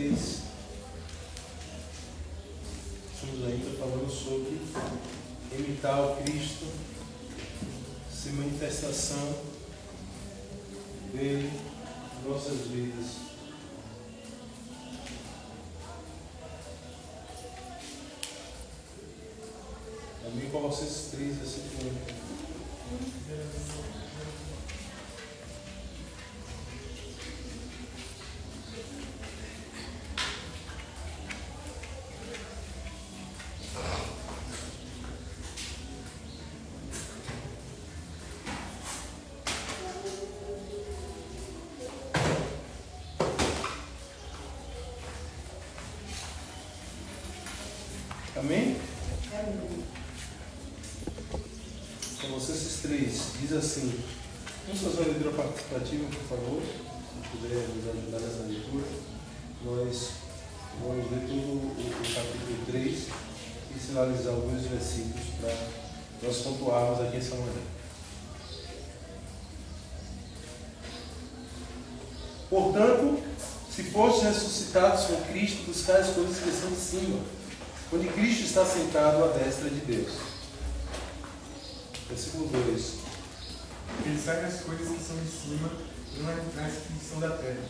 3, estamos ainda falando sobre imitar o Cristo, ser manifestação dele em nossas vidas. Amém. Colossenses 3, versículo 1. Amém? Colossenses 3 diz assim: vamos fazer uma leitura participativa, por favor, se puder nos ajudar nessa leitura. Nós vamos ler todo o capítulo 3 e sinalizar alguns versículos para nós pontuarmos aqui essa manhã. Portanto, se fostes ressuscitados com Cristo, buscai as coisas que estão em cima, onde Cristo está sentado à destra de Deus. Versículo 2. Pensai nas coisas que são de cima, e não nas que são da terra.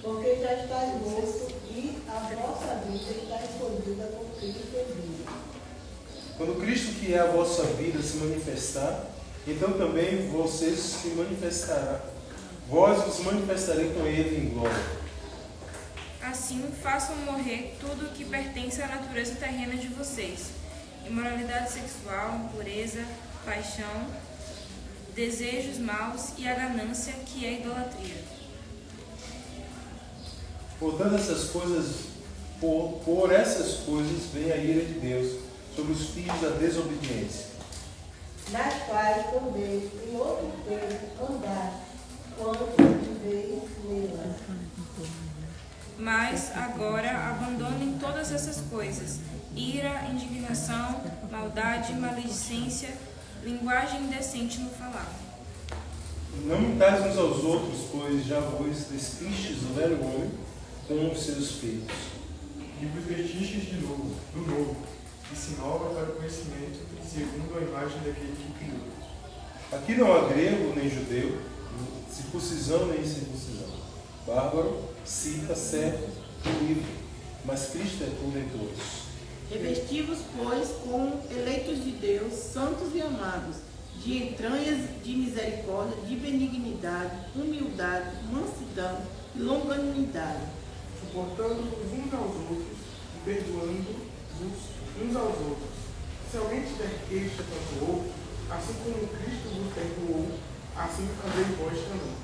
Porque já estáis morto e a vossa vida está escondida com Cristo em Deus. Quando Cristo, que é a vossa vida, se manifestar, então também vocês se manifestarão. Vós vos manifestarei com Ele em glória. Assim, façam morrer tudo o que pertence à natureza terrena de vocês: imoralidade sexual, impureza, paixão, desejos maus e a ganância, que é a idolatria. Portanto, por essas coisas vem a ira de Deus sobre os filhos da desobediência, Nas quais também em outro tempo andaste, quando viveis nela. Mas agora abandonem todas essas coisas: ira, indignação, maldade, maledicência, linguagem indecente no falar. não mintais uns aos outros, pois já vos despistes do velho homem com os seus feitos. E vos vestistes de novo, do novo, que se inova para o conhecimento, segundo a imagem daquele que criou. Aqui não há grego nem judeu, circuncisão nem incircuncisão, bárbaro, cita, servo, livre, mas Cristo é tudo em todos. Revesti-vos, pois, como eleitos de Deus, santos e amados, de entranhas de misericórdia, de benignidade, humildade, mansidão e longanimidade, Suportando-vos uns aos outros, e perdoando-vos uns aos outros. Se alguém tiver queixa contra o outro, assim como Cristo vos perdoou, assim fazei vós também.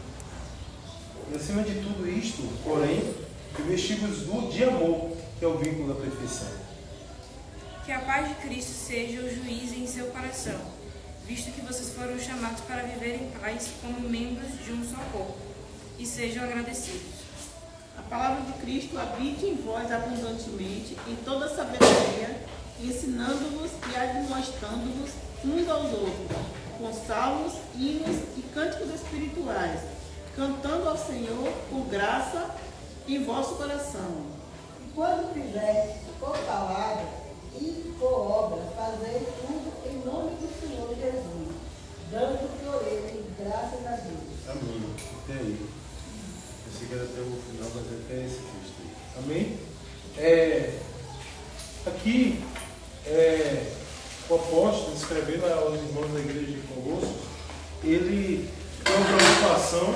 E acima de tudo isto, porém, revesti-vos de amor, que é o vínculo da perfeição. Que a paz de Cristo seja o juiz em seu coração, visto que vocês foram chamados para viver em paz como membros de um só corpo, e sejam agradecidos. a palavra de Cristo habite em vós abundantemente, em toda sabedoria, ensinando-vos e admoestando-vos uns aos outros, com salmos, hinos e cânticos espirituais, cantando ao Senhor por graça em vosso coração. E quando fizeste por palavra e por obra, fazei tudo em nome do Senhor Jesus, dando por ele graças a Deus. Amém. Até aí. Pensei que era até o final, mas é até esse texto aí. Amém? Aqui, o apóstolo, escrevendo aos irmãos da igreja de Colossos, ele tem uma preocupação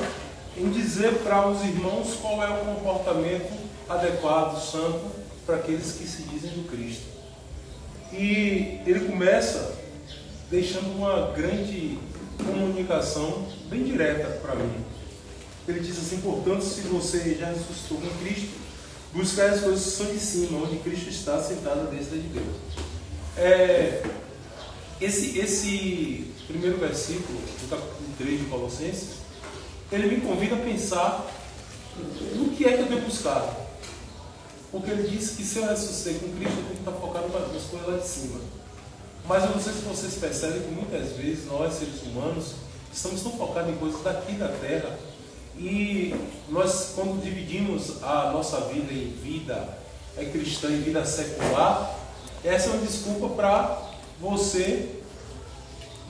em dizer para os irmãos qual é o comportamento adequado, santo, para aqueles que se dizem do Cristo. E ele começa deixando uma grande comunicação bem direta para mim. Ele diz assim: portanto, se você já ressuscitou com Cristo, buscai as coisas que são de cima, onde Cristo está sentado à destra de Deus. Esse primeiro versículo do capítulo 3 de Colossenses, ele me convida a pensar no que é que eu tenho buscado. Porque ele diz que se eu ressuscitei com Cristo, eu tenho que estar focado nas coisas lá de cima. Mas eu não sei se vocês percebem que muitas vezes nós, seres humanos, estamos tão focados em coisas daqui da terra E nós, quando dividimos a nossa vida em vida cristã e vida secular, essa é uma desculpa para você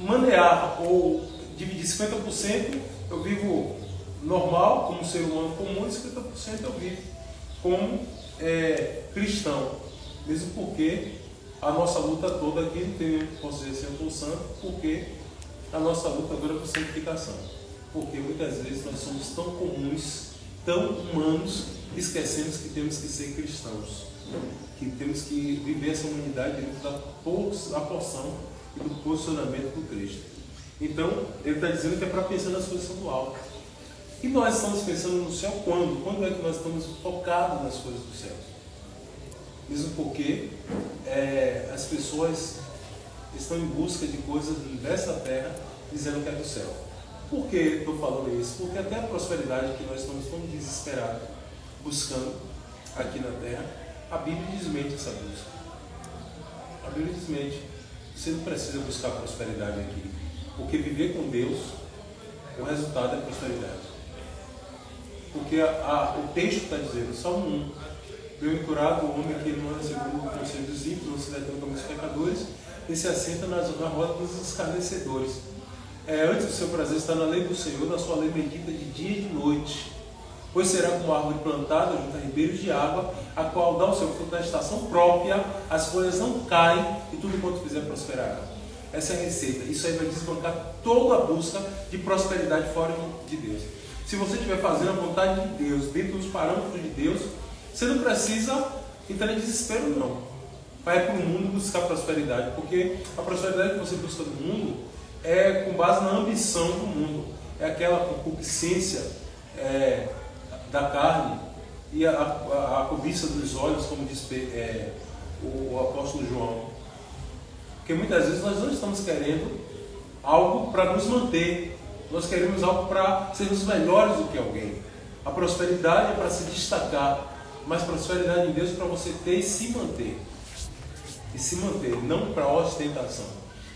manear ou dividir 50%. Eu vivo normal, como ser humano comum, e 50% eu vivo como cristão. Mesmo porque a nossa luta toda aqui, não tem, posso dizer assim, eu sou santo, porque a nossa luta agora é por santificação. Porque muitas vezes nós somos tão comuns, tão humanos, esquecemos que temos que ser cristãos, que temos que viver essa humanidade dentro da porção e do posicionamento do Cristo. Então, ele está dizendo que é para pensar nas coisas do alto. E nós estamos pensando no céu quando? Quando é que nós estamos focados nas coisas do céu? Mesmo porque as pessoas estão em busca de coisas dessa terra, dizendo que é do céu. Por que estou falando isso? Porque até a prosperidade que nós estamos tão desesperados buscando aqui na terra, a Bíblia desmente essa busca. A Bíblia desmente. Você não precisa buscar prosperidade aqui, porque viver com Deus, o resultado é prosperidade. Porque o texto está dizendo, Salmo 1, bem-aventurado o homem que não é segundo o conselho dos ímpios, não se detém como os pecadores, e se assenta na roda dos escarnecedores. Antes do seu prazer está na lei do Senhor, na sua lei medita de dia e de noite. Pois será como árvore plantada junto a ribeiros de água, a qual dá o seu fruto na estação própria, as folhas não caem e tudo quanto fizer prosperará. Essa é a receita. Isso aí vai desbancar toda a busca de prosperidade fora de Deus. Se você estiver fazendo a vontade de Deus, dentro dos parâmetros de Deus, você não precisa entrar em desespero, não. Vai para o mundo buscar prosperidade, porque a prosperidade que você busca no mundo é com base na ambição do mundo. É aquela concupiscência da carne e a cobiça dos olhos, como diz o apóstolo João. Porque muitas vezes nós não estamos querendo algo para nos manter, nós queremos algo para sermos melhores do que alguém. A prosperidade é para se destacar, mas prosperidade em Deus é para você ter e se manter. E se manter, não para ostentação.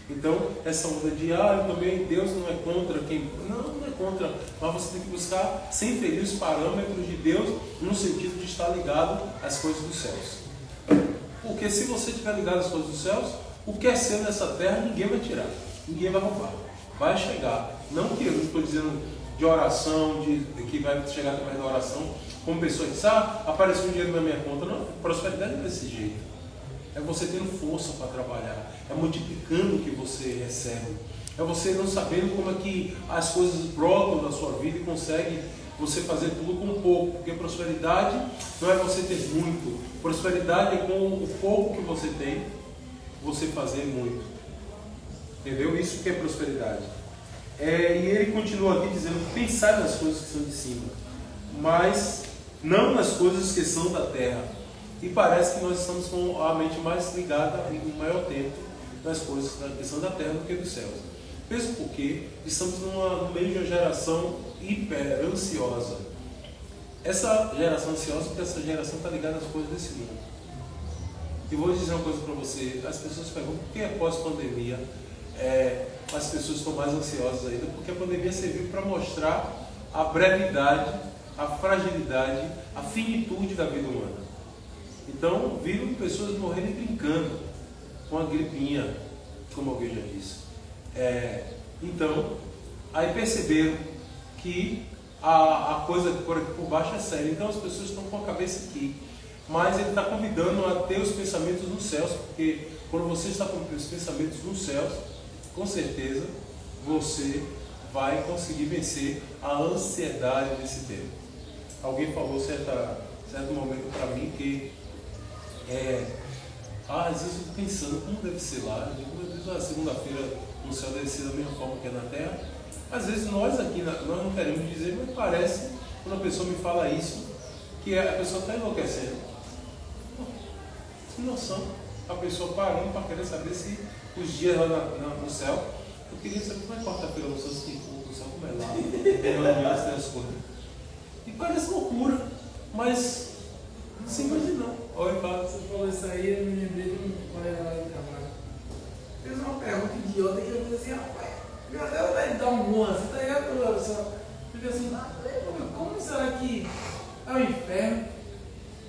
Então, essa onda de, eu também, Deus não é contra quem... Não é contra, mas você tem que buscar sem ferir os parâmetros de Deus, no sentido de estar ligado às coisas dos céus. Porque se você estiver ligado às coisas dos céus, o que é seu nessa terra, ninguém vai tirar, ninguém vai roubar. Vai chegar. Não que eu não estou dizendo de oração, que vai chegar através da oração, como pessoa diz, apareceu um dinheiro na minha conta. Não, prosperidade é desse jeito. É você tendo força para trabalhar, é multiplicando o que você recebe, é você não sabendo como é que as coisas brotam na sua vida e consegue você fazer tudo com pouco, porque prosperidade não é você ter muito, prosperidade é com o pouco que você tem, você fazer muito. Entendeu? Isso que é prosperidade. E ele continua aqui dizendo, pensar nas coisas que são de cima, mas não nas coisas que são da terra. E parece que nós estamos com a mente mais ligada em maior tempo nas coisas que são da terra do que dos céus. Mesmo porque estamos no meio de uma geração hiper ansiosa. Essa geração ansiosa, porque essa geração está ligada às coisas desse mundo. E vou dizer uma coisa para você, as pessoas perguntam por que após pandemia as pessoas estão mais ansiosas ainda, porque a pandemia serviu para mostrar a brevidade, a fragilidade, a finitude da vida humana. Então, viram pessoas morrerem brincando com a gripinha, como alguém já disse. Então, aí perceberam que a coisa por aqui por baixo é séria. Então, as pessoas estão com a cabeça aqui. Mas ele está convidando a ter os pensamentos nos céus, porque quando você está com os pensamentos nos céus, com certeza você vai conseguir vencer a ansiedade desse tempo. Alguém falou certo momento para mim que às vezes eu fico pensando como deve ser lá. Eu digo, a segunda-feira no céu deve ser da mesma forma que é na terra. Às vezes nós aqui nós não queremos dizer, mas parece, quando a pessoa me fala isso, que a pessoa está enlouquecendo. Sem noção. A pessoa parando para querer saber se os dias lá no céu. Eu queria saber como é quarta-feira no céu, como é lá, as coisas. E parece loucura, mas sem imaginar. Olha, Você falou isso aí, eu me lembrei de um colega lá do trabalho. Fez uma pergunta idiota que eu falei assim, rapaz, meu Deus vai dar um bom, você tá ligado? Fica assim, como será que é o inferno?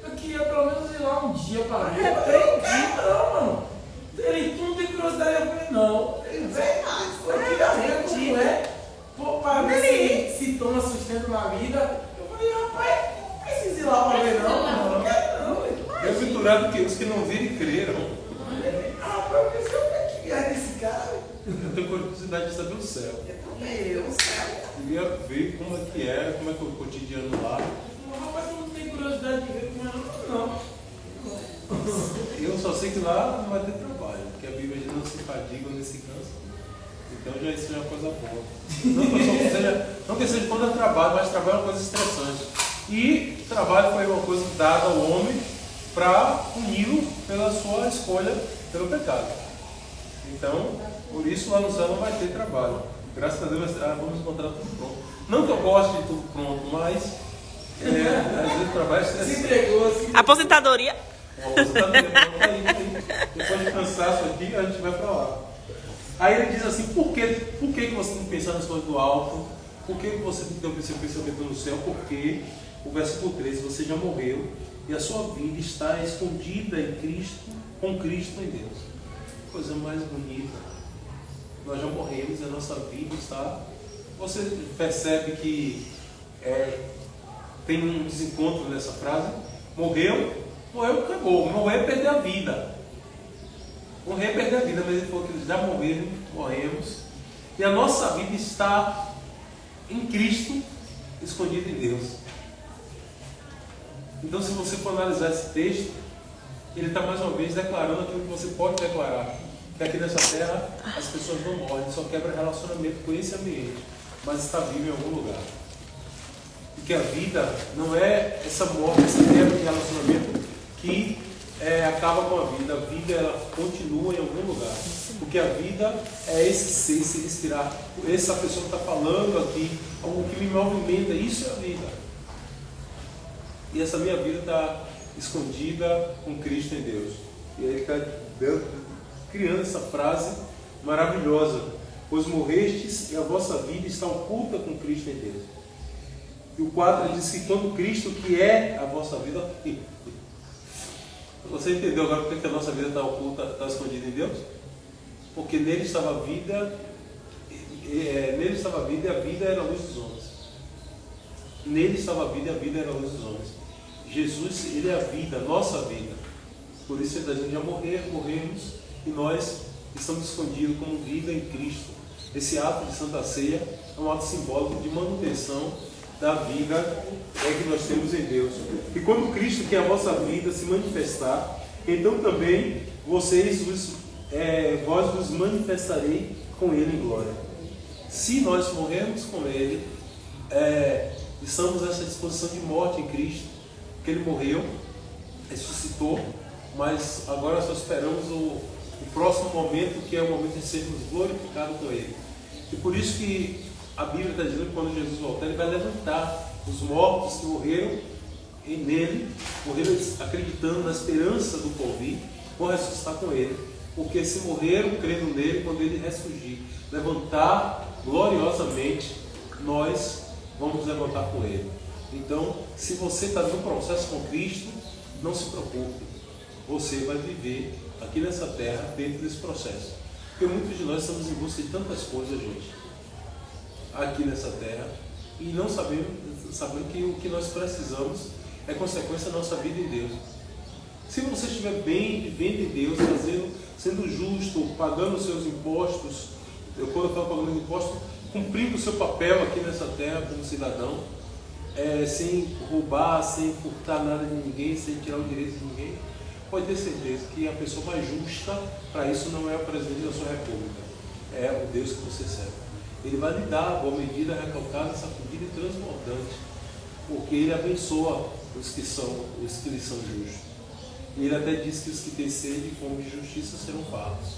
Eu queria pelo menos ir lá um dia para ver. Eu não, mano. Ele não tem curiosidade, eu falei, não. Ele vem mais. Eu queria ver como é. Para ver se toma sustento na vida. Eu falei, rapaz, não precisa ir lá para ver, não quero não. Bem-aventurado que os que não viram e creram. Rapaz, eu pensei, como é que é desse cara? Eu tenho curiosidade de saber o céu. Meu céu. Queria ver como é que é o cotidiano lá. Rapaz, tu não tem curiosidade de ver como é, não. Eu só sei que lá não vai ter trabalho, porque a Bíblia diz não se fadiga nem se cansa. Então isso já é uma coisa boa. Não que seja contra trabalho, mas trabalho é uma coisa estressante. E trabalho foi uma coisa dada ao homem para puni-lo pela sua escolha pelo pecado. Então, por isso lá no céu não vai ter trabalho. Graças a Deus vamos encontrar tudo pronto. Não que eu goste de tudo pronto, mas às vezes o trabalho é estressante. Se entregou assim. Aposentadoria. Depois de cansaço aqui, a gente vai para lá. Aí ele diz assim, por que você tem que pensar nas coisas do alto? Por que você tem que ter o seu pensamento no céu? Porque, o versículo 13, você já morreu e a sua vida está escondida em Cristo, com Cristo em Deus. Coisa mais bonita. Nós já morremos e a nossa vida está... Você percebe que tem um desencontro nessa frase? Morreu, acabou. Morrer é perder a vida. Morrer é perder a vida, mas ele falou que já morremos. E a nossa vida está em Cristo, escondida em Deus. Então, se você for analisar esse texto, ele está mais uma vez declarando aquilo que você pode declarar. Que aqui nessa terra as pessoas não morrem, só quebra relacionamento com esse ambiente, mas está vivo em algum lugar. E que a vida não é essa morte, essa quebra de relacionamento que acaba com a vida ela continua em algum lugar. Porque a vida é esse ser, se respirar. Essa pessoa que está falando aqui, algo que me movimenta, isso é a vida. E essa minha vida está escondida com Cristo em Deus. E aí ele está criando essa frase maravilhosa. Pois morrestes e a vossa vida está oculta com Cristo em Deus. E o 4 diz que quando Cristo, que é a vossa vida... Você entendeu agora porque a nossa vida está oculta, está escondida em Deus? Porque nele estava a vida, e a vida era a luz dos homens. Nele estava a vida e a vida era a luz dos homens. Jesus, ele é a vida, a nossa vida. Por isso a gente já morremos e nós estamos escondidos como vida em Cristo. Esse ato de Santa Ceia é um ato simbólico de manutenção da vida que nós temos em Deus. E quando Cristo, que é a vossa vida, se manifestar, então também vós vos manifestarei com Ele em glória. Se nós morrermos com Ele, estamos nessa disposição de morte em Cristo, que Ele morreu, ressuscitou, mas agora só esperamos o próximo momento, que é o momento de sermos glorificados com Ele. E por isso que a Bíblia está dizendo que quando Jesus voltar, Ele vai levantar os mortos que morreram nele, morreram acreditando na esperança do porvir, vão ressuscitar com Ele. Porque se morreram crendo nele, quando Ele ressurgir, levantar gloriosamente, nós vamos levantar com Ele. Então, se você está no processo com Cristo, não se preocupe. Você vai viver aqui nessa terra dentro desse processo. Porque muitos de nós estamos em busca de tantas coisas, gente, aqui nessa terra, e não sabendo que o que nós precisamos é consequência da nossa vida em Deus. Se você estiver bem, vivendo em Deus, sendo justo, pagando os seus impostos, quando eu falo pagando impostos, cumprindo o seu papel aqui nessa terra como cidadão, sem roubar, sem furtar nada de ninguém, sem tirar o direito de ninguém, pode ter certeza que a pessoa mais justa para isso não é o presidente da sua república, é o Deus que você serve. Ele vai lhe dar a boa medida, recalcada, sacudida e transbordante, porque Ele abençoa os que lhe são justos. E Ele até diz que os que têm sede e fome de justiça serão fartos.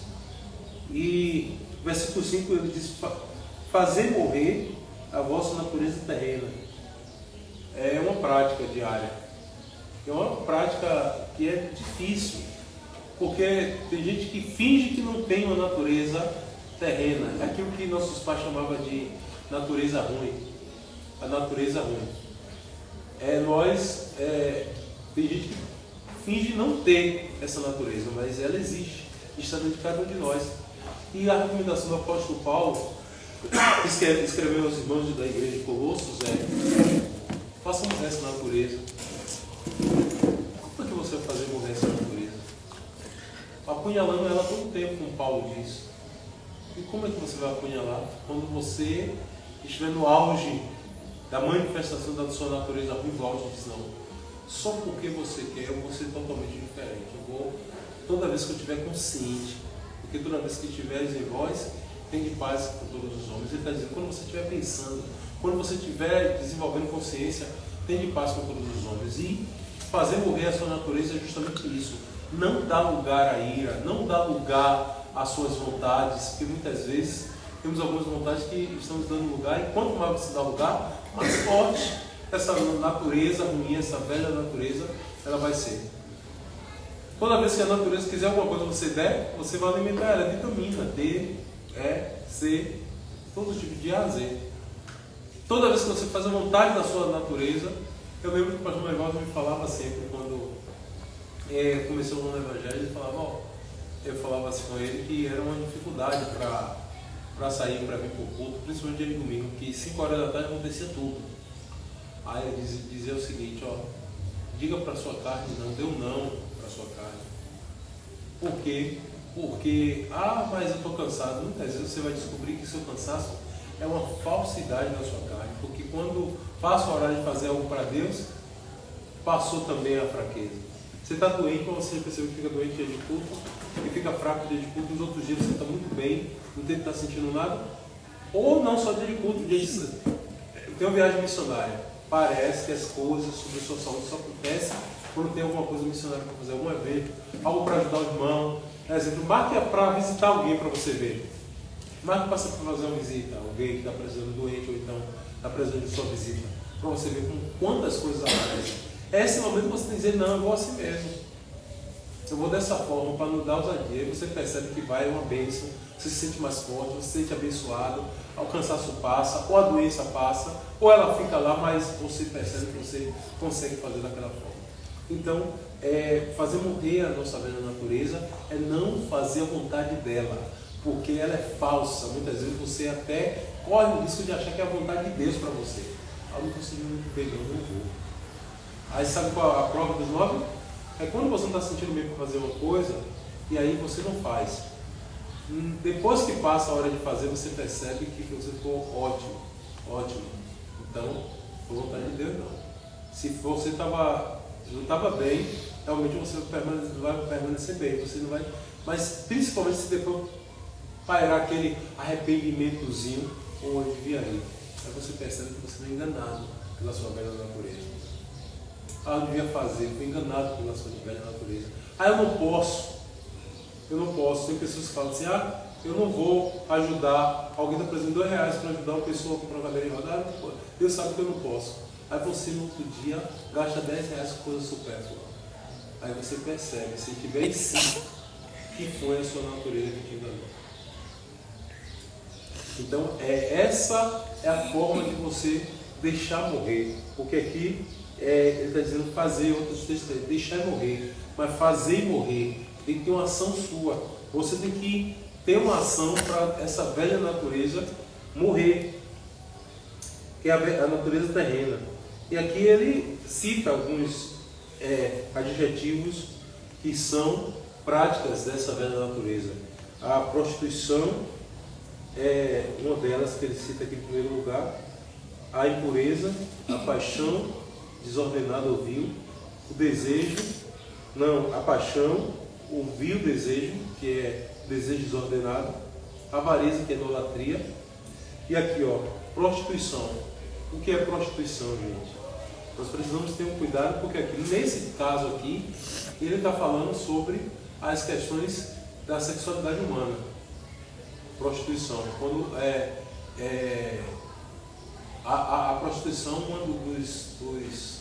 E versículo 5 ele diz: fazer morrer a vossa natureza terrena. É uma prática diária. É uma prática que é difícil, porque tem gente que finge que não tem uma natureza terrena, aquilo que nossos pais chamavam de natureza ruim. A natureza ruim. Tem gente que finge não ter essa natureza, mas ela existe, está dentro de cada um de nós. E a recomendação do apóstolo Paulo, que escreveu aos irmãos da igreja de Colossos, faça morrer essa natureza. Como é que você vai fazer morrer essa natureza? Apunhalando ela todo o tempo, como Paulo diz. E como é que você vai apunhalar? Quando você estiver no auge da manifestação da sua natureza ruim, o auge diz não. Só porque você quer, eu vou ser totalmente diferente. Toda vez que eu estiver consciente, porque toda vez que estiveres em vós, tem de paz com todos os homens. Ele está dizendo, quando você estiver pensando, quando você estiver desenvolvendo consciência, tem de paz com todos os homens. E fazer morrer a sua natureza é justamente isso. Não dá lugar à ira, não dá lugar às suas vontades, porque muitas vezes temos algumas vontades que estamos dando lugar, e quanto mais você dá lugar, mais forte essa natureza ruim, essa velha natureza, ela vai ser. Toda vez que a natureza quiser alguma coisa que você der, você vai alimentar ela, vitamina D, E, C, todo tipo de A a Z. Toda vez que você faz a vontade da sua natureza, eu lembro que o pastor Evaldo me falava sempre, quando começou no Evangelho, ele falava, eu falava assim com ele que era uma dificuldade para sair, para vir para o culto, principalmente dia de domingo, que 5 horas da tarde acontecia tudo. Aí ele dizia o seguinte, diga para a sua carne não, dê um não para a sua carne. Por quê? Porque, mas eu estou cansado. Muitas vezes você vai descobrir que seu cansaço é uma falsidade da sua carne, porque quando passa o horário de fazer algo para Deus, passou também a fraqueza. Você está doente, quando você percebe que fica doente dia de culto, e fica fraco dia de culto, nos outros dias você está muito bem, não tem que estar sentindo nada, ou não só dia de culto, dia de... Tem uma viagem missionária. Parece que as coisas sobre a sua saúde só acontecem quando tem alguma coisa missionária para fazer, algum evento, algo para ajudar o irmão. Por exemplo, marque para visitar alguém para você ver. Marque para fazer uma visita, alguém que está precisando doente ou então está precisando de sua visita, para você ver quantas coisas aparecem. É esse momento que você tem que dizer, não, eu vou assim mesmo. Eu vou dessa forma para não dar ousadia. Aí você percebe que vai uma bênção, você se sente mais forte, você se sente abençoado, o cansaço passa, ou a doença passa, ou ela fica lá, mas você percebe que você consegue fazer daquela forma. Então, fazer morrer a nossa velha natureza é não fazer a vontade dela, porque ela é falsa. Muitas vezes você até corre o risco de achar que é a vontade de Deus para você. Eu não consigo muito bem, eu não vou. Aí sabe qual é a prova dos 9? É quando você não está sentindo bem para fazer uma coisa, e aí você não faz. Depois que passa a hora de fazer, você percebe que você ficou ótimo. Então, por vontade de Deus, não. Se você não estava bem, realmente você vai permanecer bem. Você não vai, mas principalmente se depois pairar aquele arrependimentozinho, ou eu devia ir. Aí você percebe que você não é enganado pela sua velha natureza. Eu devia fazer, fui enganado pela sua velha natureza. Eu não posso. Tem pessoas que falam assim, eu não vou ajudar, alguém está precisando R$2 para ajudar uma pessoa a comprar uma cadeira em rodada, Deus sabe que eu não posso. Aí você no outro dia gasta R$10 com coisa supérflua. Aí você percebe, se tiver em si, que foi a sua natureza que te enganou. Então, essa é a forma de você deixar morrer. Porque aqui ele está dizendo fazer, outros textos, deixar morrer, mas fazer morrer. Tem que ter uma ação sua. Você tem que ter uma ação para essa velha natureza morrer, que é a natureza terrena. E aqui ele cita alguns adjetivos que são práticas dessa velha natureza. A prostituição é uma delas que ele cita aqui em primeiro lugar. A impureza, a paixão desordenada ou vil, o desejo, a paixão, o vil desejo, que é desejo desordenado, a avareza, que é idolatria, e aqui, prostituição. O que é prostituição, gente? Nós precisamos ter um cuidado, porque aqui, nesse caso aqui, ele está falando sobre as questões da sexualidade humana. Prostituição. Quando a prostituição, um dos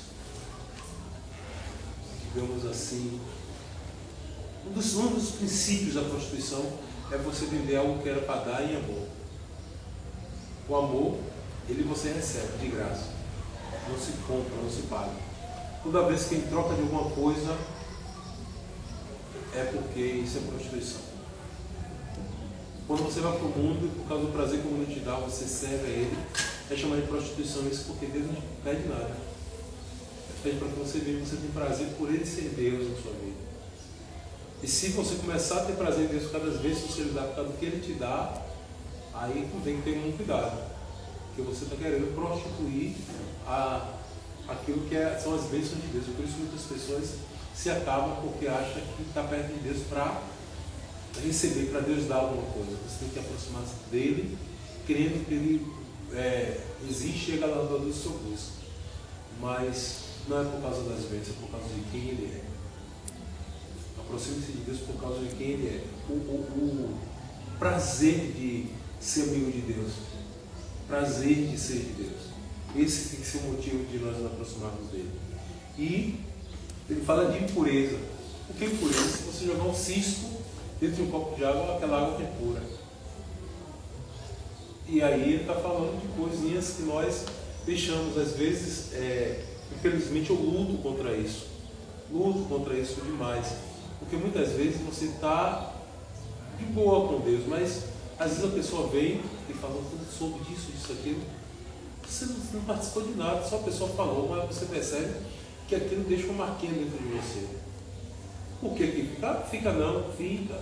digamos assim, um dos princípios da prostituição é você vender algo que era para dar em amor. O amor, você recebe de graça. não se compra, não se paga. Toda vez que em troca de alguma coisa, é porque isso é prostituição. Quando você vai para o mundo e por causa do prazer que o mundo te dá, você serve a ele, é chamado de prostituição. Isso porque Deus não pede nada. Pede para que você veja, você tem prazer por ele ser Deus na sua vida. E se você começar a ter prazer em Deus cada vez que você lhe dá por causa do que ele te dá, aí tem que ter muito cuidado. Porque você está querendo prostituir aquilo que são as bênçãos de Deus. E por isso muitas pessoas se acabam porque acham que está perto de Deus para receber, para Deus dar alguma coisa. Você tem que aproximar-se dele, crendo que ele existe e chega lá do seu gosto. Mas não é por causa das bênçãos, é por causa de quem ele é. Aproxime-se de Deus por causa de quem ele é. O prazer de ser amigo de Deus. Prazer de ser de Deus. Esse tem que ser o motivo de nós nos aproximarmos dele. E ele fala de impureza. O que é impureza? Se você jogar um cisco dentro de um copo de água, aquela água é pura. E aí ele está falando de coisinhas que nós deixamos, às vezes, infelizmente eu luto contra isso. Luto contra isso demais. Porque muitas vezes você está de boa com Deus, mas às vezes a pessoa vem e fala, você soube disso, aquilo. Você não participou de nada, só a pessoa falou, mas você percebe que aquilo deixa uma marquinha dentro de você. Por que fica? Fica não, fica.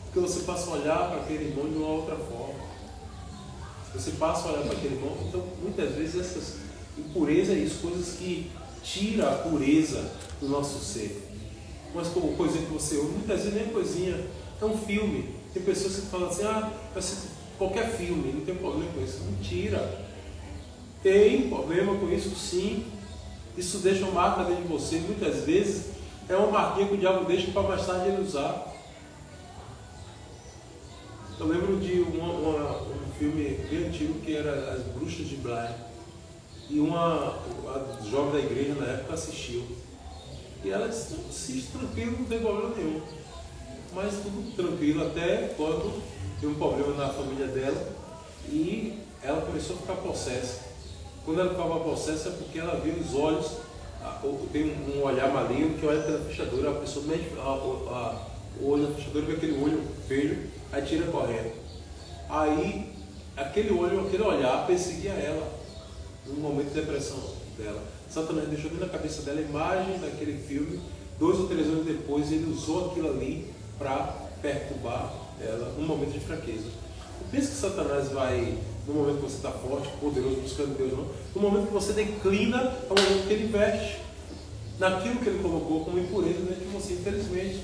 Porque você passa a olhar para aquele irmão de uma outra forma. Você passa a olhar para aquele irmão, então muitas vezes essas impurezas é isso, coisas que tiram a pureza do nosso ser. Mas como coisa que você ouve, muitas vezes nem coisinha, é um filme. Tem pessoas que falam assim, eu assisto qualquer filme, não tem problema com isso. Mentira. Tem problema com isso sim. Isso deixa uma marca dentro de você. Muitas vezes é uma marquinha que o diabo deixa para mais tarde ele usar. Eu lembro de um filme bem antigo que era As Bruxas de Blair. E a jovem da igreja na época assistiu. E ela disse, assiste tranquilo, não tem problema nenhum. Mas tudo tranquilo, até quando tem um problema na família dela e ela começou a ficar possessa. Quando ela ficava possessa é porque ela viu os olhos, tem um olhar maligno que olha pela fechadura, a pessoa mete o olho na fechadura, vê aquele olho feio, aí tira correndo. Aí aquele olhar perseguia ela no momento de depressão dela. Satanás deixou dentro da cabeça dela a imagem daquele filme, 2 ou 3 anos depois ele usou aquilo ali para perturbar ela num momento de fraqueza. Não pense que Satanás vai, no momento que você está forte, poderoso, buscando Deus, não. No momento que você declina, é o momento que ele investe naquilo que ele colocou como impureza dentro de você, infelizmente.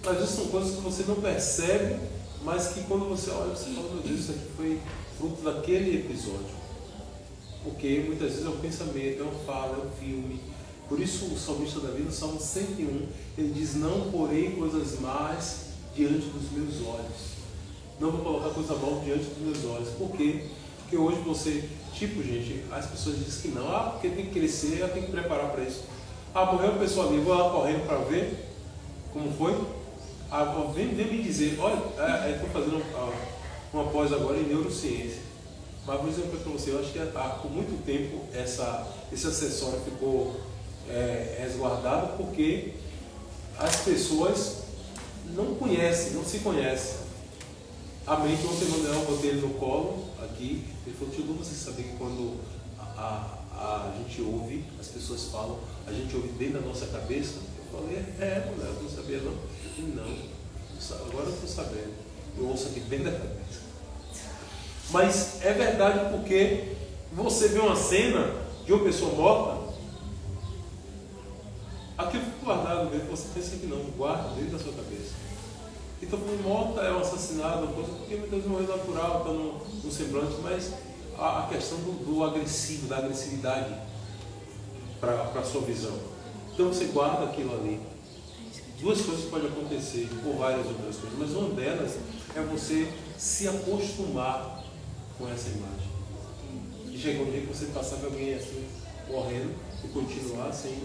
Às vezes são coisas que você não percebe, mas que quando você olha, você fala, meu Deus, isso aqui foi fruto daquele episódio. Porque muitas vezes é um pensamento, é uma fala, é um filme. Por isso o salmista Davi, no Salmo 101, ele diz, não porei coisas más diante dos meus olhos. Não vou colocar coisa mal diante dos meus olhos. Por quê? Porque hoje você, gente, as pessoas dizem que não, porque tem que crescer, tem que preparar para isso. Morreu uma pessoa ali, vou lá correndo para ver como foi. Vem me dizer, olha, estou fazendo uma pós agora em neurociência. Mas vou dizer uma coisa para você, eu acho que por muito tempo esse acessório ficou resguardado porque as pessoas não conhecem, não se conhecem. A mente, ontem eu botei ele no colo aqui, ele falou, tio, você sabia que quando a gente ouve, as pessoas falam, a gente ouve dentro da nossa cabeça? Eu falei, mulher, eu não sabia não. Não, agora eu estou sabendo, eu ouço aqui dentro da cabeça. Mas é verdade porque você vê uma cena de uma pessoa morta, aquilo fica guardado dentro, você pensa que não, guarda dentro da sua cabeça. Então, morta é um assassinato, uma coisa, porque muitas vezes não é natural, está no semblante, mas a questão do agressivo, da agressividade para a sua visão. Então você guarda aquilo ali. 2 coisas podem acontecer, por várias outras coisas, mas uma delas é você se acostumar com essa imagem. E chega um dia que você passar por alguém assim, morrendo, e continuar sem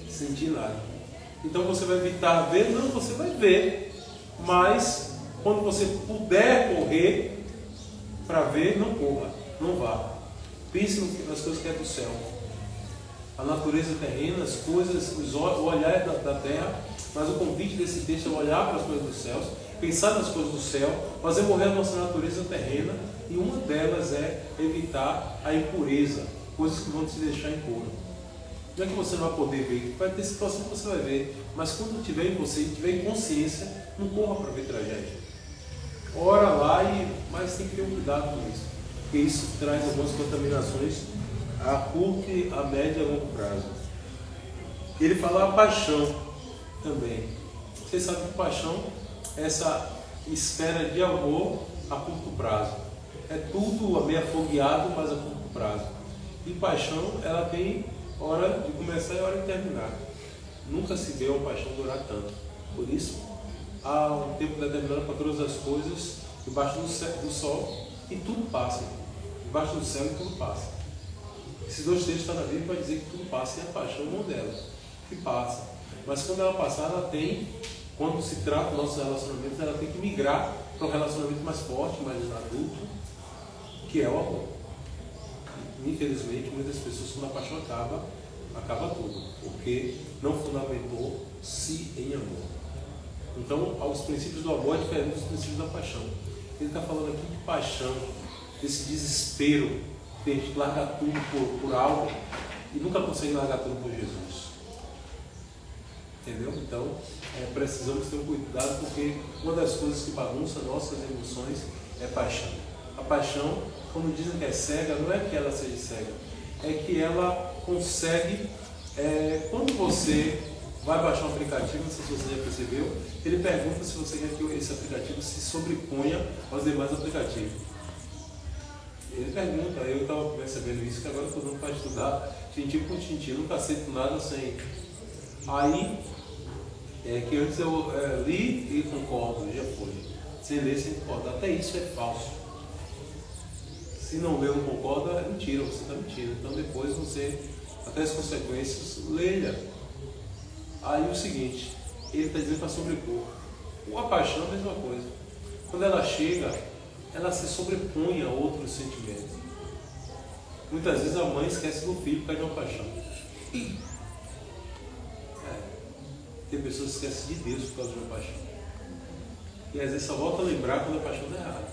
sentir nada. Então você vai evitar ver? Não, você vai ver. Mas quando você puder correr para ver, não corra, não vá. Pense nas coisas que é do céu. a natureza terrena, as coisas, o olhar da terra, mas o convite desse texto é olhar para as coisas dos céus, pensar nas coisas do céu, fazer morrer a nossa natureza terrena, e uma delas é evitar a impureza, coisas que vão te deixar impuro. Não é que você não vai poder ver, vai ter situação que você vai ver, mas quando tiver em você, tiver em consciência, não corra para ver tragédia. Ora lá, mas tem que ter um cuidado com isso, porque isso traz algumas contaminações a curto, a médio e a longo prazo. Ele fala a paixão também. Vocês sabem que paixão é essa esfera de amor a curto prazo. É tudo meio afogueado, mas a curto prazo. E paixão, ela tem hora de começar e hora de terminar. Nunca se vê uma paixão durar tanto. Por isso, há um tempo determinado para todas as coisas, debaixo do sol, e tudo passa. Debaixo do céu e tudo passa. Esses dois textos estão na Bíblia para dizer que tudo passa, e a paixão é uma delas, que passa. Mas quando ela passar, ela tem, quando se trata dos nossos relacionamentos, ela tem que migrar para um relacionamento mais forte, mais adulto, que é o amor. Infelizmente, muitas pessoas, quando a paixão acaba tudo, porque não fundamentou-se em amor. Então, os princípios do amor é diferente dos princípios da paixão. Ele está falando aqui de paixão, desse desespero, de largar tudo por algo e nunca consegue largar tudo por Jesus. Entendeu? Então, precisamos ter um cuidado, porque uma das coisas que bagunça nossas emoções é paixão. A paixão, quando dizem que é cega, não é que ela seja cega, é que ela consegue, quando você vai baixar um aplicativo, não sei se você já percebeu, ele pergunta se você quer que esse aplicativo se sobreponha aos demais aplicativos. Ele pergunta, eu estava percebendo isso, que agora estou dando para estudar, tintim por tintim, nunca aceito nada sem. Aí, que antes eu li e concordo, já foi. Sem ler, sem concordar. Até isso é falso. Se não lê ou não concorda, é mentira, você está mentindo. Então depois você, até as consequências, leia. Aí o seguinte, ele está dizendo para sobrepor. A paixão é a mesma coisa. Quando ela chega, ela se sobrepõe a outros sentimentos. Muitas vezes a mãe esquece do filho por causa de uma paixão. Tem pessoas que esquecem de Deus por causa de uma paixão. E às vezes só volta a lembrar quando a paixão está errada.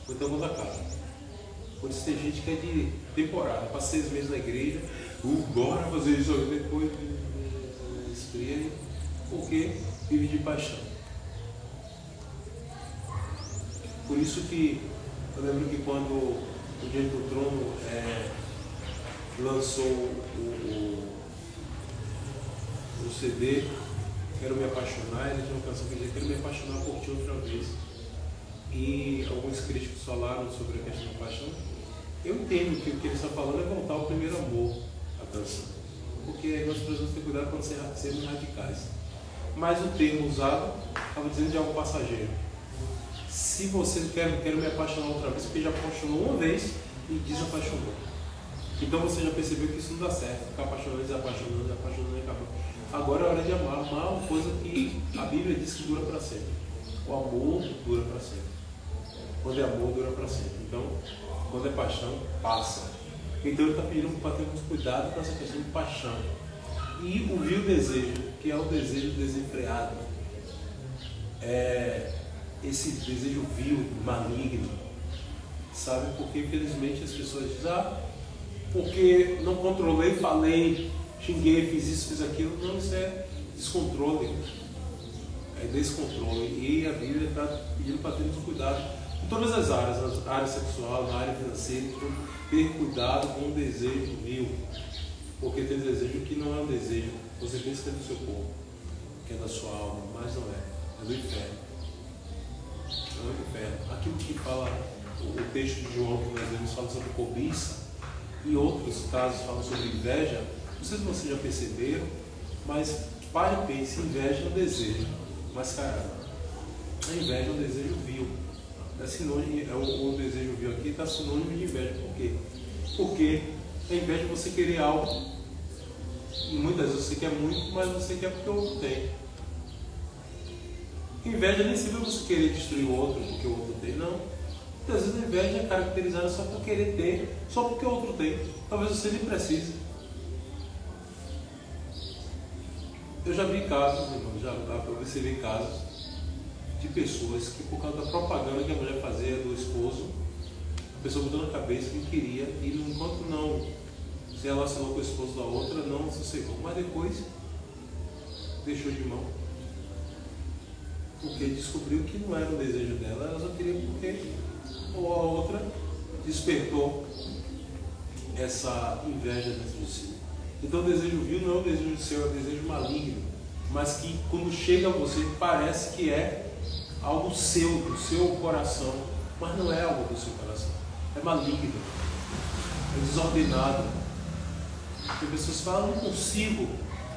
Ou então quando acaba. Por isso tem gente que é de temporada, passa 6 meses na igreja, bora fazer isso, depois esfria, porque vive de paixão. Por isso que eu lembro que quando o Diante do Trono lançou o CD Quero Me Apaixonar, ele tinha uma canção que dizia Quero Me Apaixonar por Ti Outra Vez. E alguns críticos falaram sobre a questão da paixão. Eu entendo que o que ele está falando é voltar ao primeiro amor, a canção. Porque nós precisamos ter cuidado para não sermos radicais. Mas o termo usado estava dizendo de algo passageiro. Se você quer me apaixonar outra vez, porque já apaixonou uma vez e desapaixonou. Então você já percebeu que isso não dá certo. Ficar apaixonando, desapaixonando e acabando. Agora é hora de amar. Amar é uma coisa que a Bíblia diz que dura para sempre. O amor dura para sempre. Quando é amor, dura para sempre. Então, quando é paixão, passa. Então ele está pedindo para termos cuidado com essa questão de paixão. E o vil desejo, que é o desejo desenfreado. Esse desejo vil, maligno, sabe? Porque infelizmente as pessoas dizem, porque não controlei, falei, xinguei, fiz isso, fiz aquilo. Não, isso é descontrole, é descontrole. E a Bíblia está pedindo para termos cuidado em todas as áreas, na área sexual, na área financeira, ter cuidado com o desejo vil. Porque tem desejo que não é um desejo, você pensa que é do seu corpo, que é da sua alma, mas não é do inferno. Não é do inferno. Aquilo que fala o texto de João que nós vemos fala sobre cobiça e outros casos falam sobre inveja. Não sei se vocês já perceberam, mas pare e pense, inveja é um desejo mascarado. A inveja é um desejo vil. É sinônimo, o desejo vil aqui está sinônimo de inveja. Por quê? Porque a inveja é você querer algo, e muitas vezes você quer muito, mas você quer porque o outro tem. Inveja nem sempre é você querer destruir o outro porque o outro tem, não. Muitas vezes a inveja é caracterizada só por querer ter, só porque o outro tem. Talvez você nem precise. Eu já vi casos, irmão, eu observei casos de pessoas que, por causa da propaganda que a mulher fazia do esposo, a pessoa botou na cabeça que queria, e enquanto não se relacionou com o esposo da outra, não sossegou, mas depois deixou de mão, porque descobriu que não era o desejo dela, ela só queria porque ou a outra despertou essa inveja dentro de si. Então o desejo vil não é um desejo seu, é um desejo maligno, mas que quando chega a você parece que é algo seu, do seu coração, mas não é algo do seu coração, é maligno, é desordenado. Tem pessoas que falam, não consigo.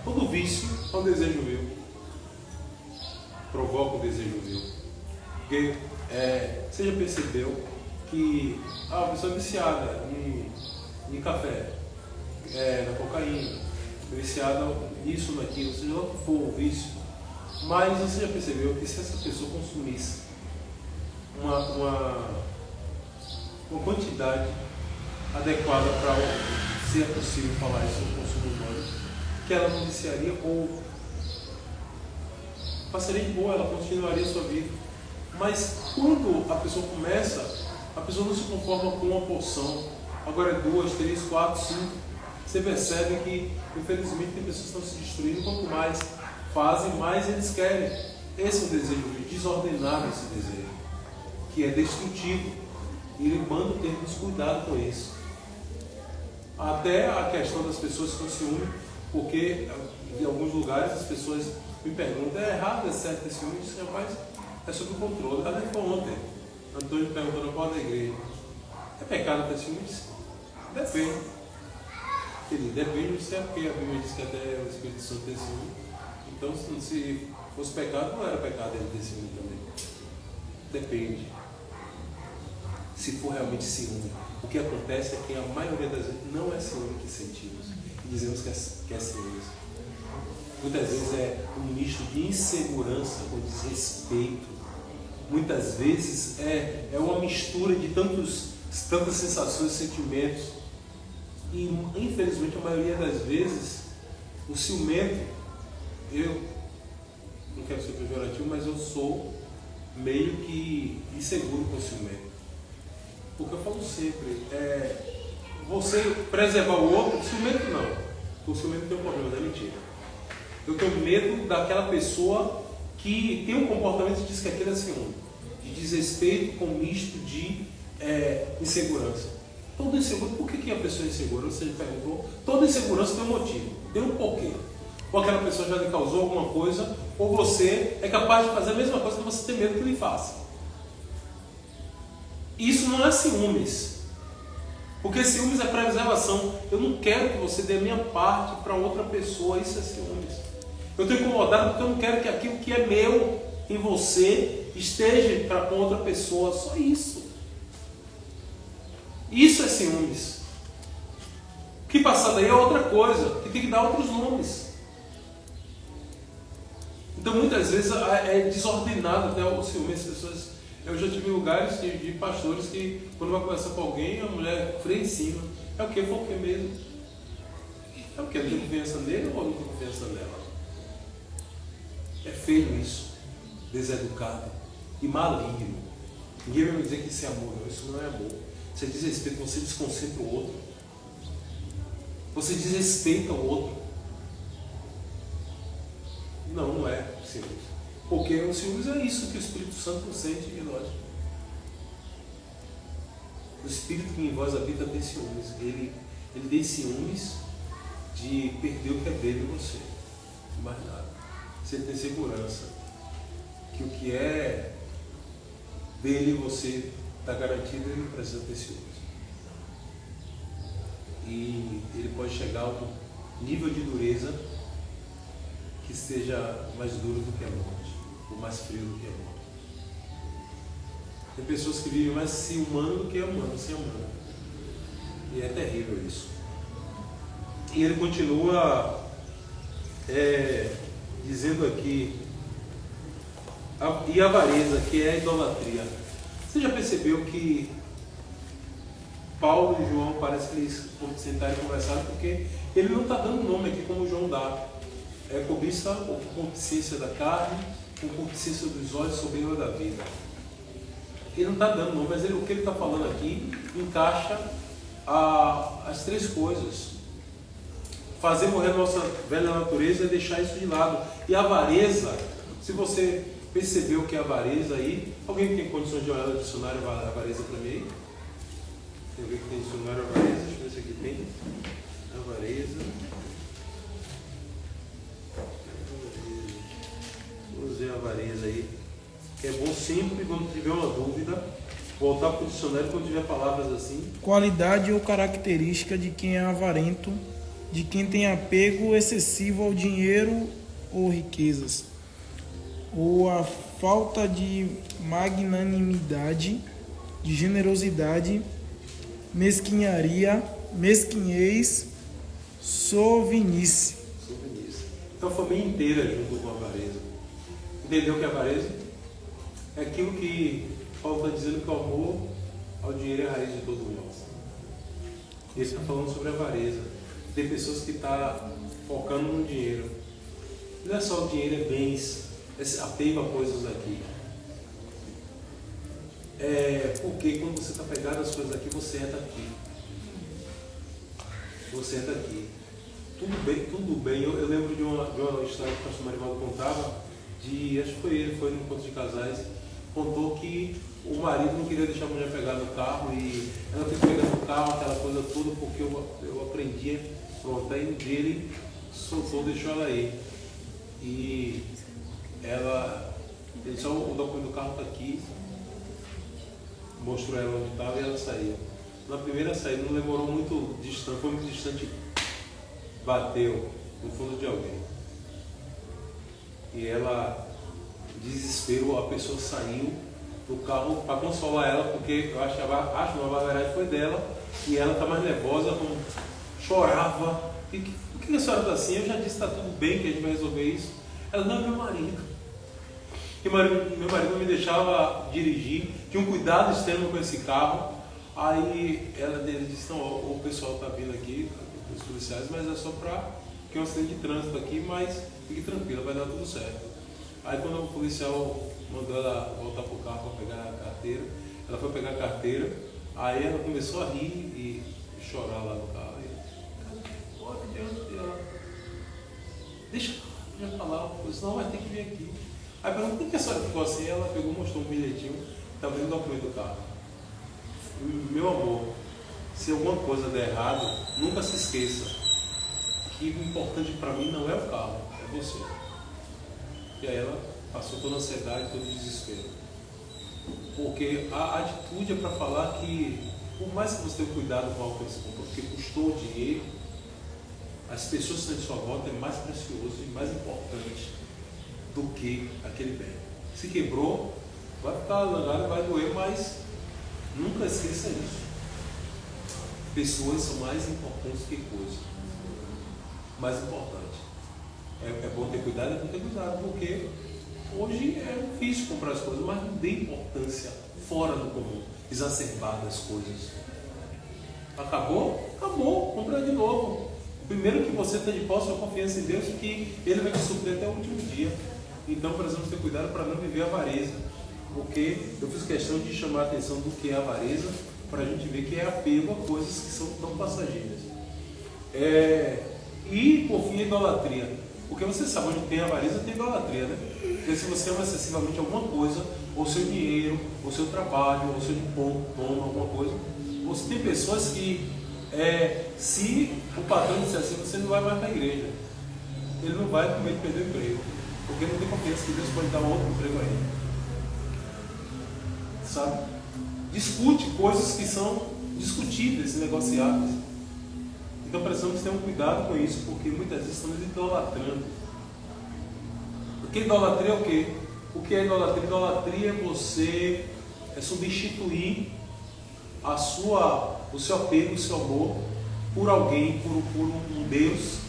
Todo vício é um desejo vil, provoca o desejo vil. Porque você já percebeu que a pessoa é viciada em café, na cocaína, viciada nisso, naquilo, seja lá o que for o vício, mas você já percebeu que se essa pessoa consumisse uma quantidade adequada para se é possível falar isso no consumo humano, que ela não viciaria ou passaria de boa, ela continuaria a sua vida. Mas quando a pessoa começa, a pessoa não se conforma com uma porção, agora é 2, 3, 4, 5. Você percebe que, infelizmente, tem pessoas que estão se destruindo. Quanto mais fazem, mais eles querem. Esse é o desejo, desordenado esse desejo, que é destrutivo. E ele manda termos cuidado com isso. Até a questão das pessoas com ciúme, porque em alguns lugares as pessoas me perguntam, é errado, é certo ter ciúme? Isso, rapaz, é sob o controle. Cadê foi ontem? Antônio perguntou na qual da igreja. É pecado ter ciúmes? Depende. Querido, depende, se é porque a Bíblia diz que até o Espírito Santo tem ciúme. Então, se fosse pecado, não era pecado ele ter ciúme também. Depende. Se for realmente ciúme. O que acontece é que a maioria das vezes não é ciúme que sentimos. E dizemos que é ciúme. Muitas vezes é um misto de insegurança com desrespeito. Muitas vezes é uma mistura de tantas sensações e sentimentos. E, infelizmente, a maioria das vezes, o ciumento, eu não quero ser pejorativo, mas eu sou meio que inseguro com o ciumento. Porque eu falo sempre, você preservar o outro, ciumento não. O ciumento tem um problema, não é mentira. Eu tenho medo daquela pessoa que tem um comportamento que diz que aquilo é ciúme, de desrespeito com misto de insegurança. Todo inseguro, por que a pessoa é insegura? Você perguntou. Toda insegurança tem um motivo, tem um porquê. Ou aquela pessoa já lhe causou alguma coisa, ou você é capaz de fazer a mesma coisa que você tem medo que lhe faça. Isso não é ciúmes, porque ciúmes é preservação. Eu não quero que você dê a minha parte para outra pessoa, isso é ciúmes. Eu estou incomodado porque eu não quero que aquilo que é meu em você esteja com outra pessoa, só isso. Isso é ciúmes. O que passar daí é outra coisa, que tem que dar outros nomes. Então muitas vezes é desordenado até o ciúme. As pessoas, eu já tive lugares de pastores que quando vai conversar com alguém, a mulher freia em cima. É o que? Foi o que mesmo? É o que? Não tem confiança nele ou não tem confiança nela? É feio isso. Deseducado e maligno. Ninguém vai me dizer que isso é amor, não. Isso não é amor. Você desrespeita, você desconcentra o outro. Você desrespeita o outro. Não é ciúmes. Porque o ciúmes é isso que o Espírito Santo sente em nós. O Espírito que em vós habita tem ciúmes. Ele tem ciúmes de perder o que é dele em você. Mais nada. Você tem segurança que o que é dele em você está garantido, ele não precisa ter ciúmes. E ele pode chegar a um nível de dureza que seja mais duro do que a morte, ou mais frio do que a morte. Tem pessoas que vivem mais se humano do que amando, se amando. E é terrível isso. E ele continua dizendo aqui, e a avareza, que é a idolatria. Você já percebeu que Paulo e João parece que eles sentaram e conversaram porque ele não está dando nome aqui como João dá. é cobiça ou concupiscência da carne, ou concupiscência dos olhos, soberba da vida. Ele não está dando nome, mas o que ele está falando aqui encaixa as três coisas. Fazer morrer a nossa velha natureza e deixar isso de lado. E a avareza, se você percebeu o que é avareza aí, alguém que tem condições de olhar no dicionário avareza para mim aí? Tem alguém que tem dicionário avareza? Deixa eu ver se aqui tem. Avareza. Usei a avareza aí. Que é bom sempre, quando tiver uma dúvida, voltar para o dicionário quando tiver palavras assim. Qualidade ou característica de quem é avarento, de quem tem apego excessivo ao dinheiro ou riquezas, ou a falta de magnanimidade, de generosidade, mesquinharia, mesquinhez, sovinice. Então a família inteira junto com a avareza. Entendeu o que é avareza? É aquilo que Paulo está dizendo que o amor ao dinheiro é a raiz de todo mal. Ele está falando sobre a avareza. Tem pessoas que estão focando no dinheiro. Não é só o dinheiro, é bens, esse apego a coisas aqui. Porque quando você está pegado as coisas aqui, você é daqui. Você é daqui. Tudo bem. Eu lembro de uma história que o pastor Marivaldo contava, acho que foi no encontro de casais, contou que o marido não queria deixar a mulher pegar no carro e ela teve que pegar no carro, aquela coisa toda, porque eu aprendia, pronto, aí dele soltou, deixou ela ir. E ele só o documento do carro está aqui, mostrou ela onde estava e ela saiu. Na primeira saída não demorou muito distante, foi muito distante, bateu no fundo de alguém. E ela, desespero, a pessoa saiu do carro para consolar ela, porque eu acho que a verdade foi dela, e ela está mais nervosa, chorava. Por que a senhora está assim? Eu já disse que está tudo bem, que a gente vai resolver isso. Ela, não, é meu marido. Meu marido não me deixava dirigir, tinha um cuidado extremo com esse carro. Aí ele disse, não, o pessoal está vindo aqui, os policiais, mas é só para que é um acidente de trânsito aqui, mas fique tranquila, vai dar tudo certo. Aí quando o policial mandou ela voltar para o carro para pegar a carteira, ela foi pegar a carteira, aí ela começou a rir e chorar lá no carro. Bora adiante, ela, deixa eu falar, senão vai ter que vir aqui. Aí perguntou, por que a senhora ficou assim? Ela pegou, mostrou um bilhetinho, estava dentro do documento do carro. Meu amor, se alguma coisa der errado, nunca se esqueça que o importante para mim não é o carro, é você. E aí ela passou toda a ansiedade, todo o desespero. Porque a atitude é para falar que, por mais que você tenha cuidado com algo que você comprou, porque custou dinheiro, as pessoas que estão em sua volta é mais precioso e mais importante do que aquele bem. Se quebrou, vai ficar langado, vai doer, mas nunca esqueça isso. Pessoas são mais importantes que coisas. Mais importante. É bom ter cuidado, é bom ter cuidado, porque hoje é difícil comprar as coisas, mas não dê importância fora do comum, exacerbada as coisas. Acabou? Acabou, compra de novo. O primeiro que você tem de posse é a confiança em Deus, que Ele vai te suprir até o último dia. Então precisamos ter cuidado para não viver a avareza, porque eu fiz questão de chamar a atenção do que é a avareza, para a gente ver que é apego a coisas que são tão passageiras. E por fim a idolatria. Porque você sabe, onde tem avareza tem idolatria, né? Porque se você ama excessivamente alguma coisa, ou seu dinheiro, ou seu trabalho, ou seu diploma, alguma coisa, você tem pessoas que, se o patrão disser assim, você não vai mais para a igreja. Ele não vai com medo de perder o emprego, porque não tem confiança que Deus pode dar um outro emprego a ele. Sabe? Discute coisas que são discutíveis, negociáveis. Então precisamos ter um cuidado com isso, porque muitas vezes estamos idolatrando. Porque idolatria é o quê? O que é idolatria? Idolatria é você substituir o seu apego, o seu amor por alguém, por um Deus,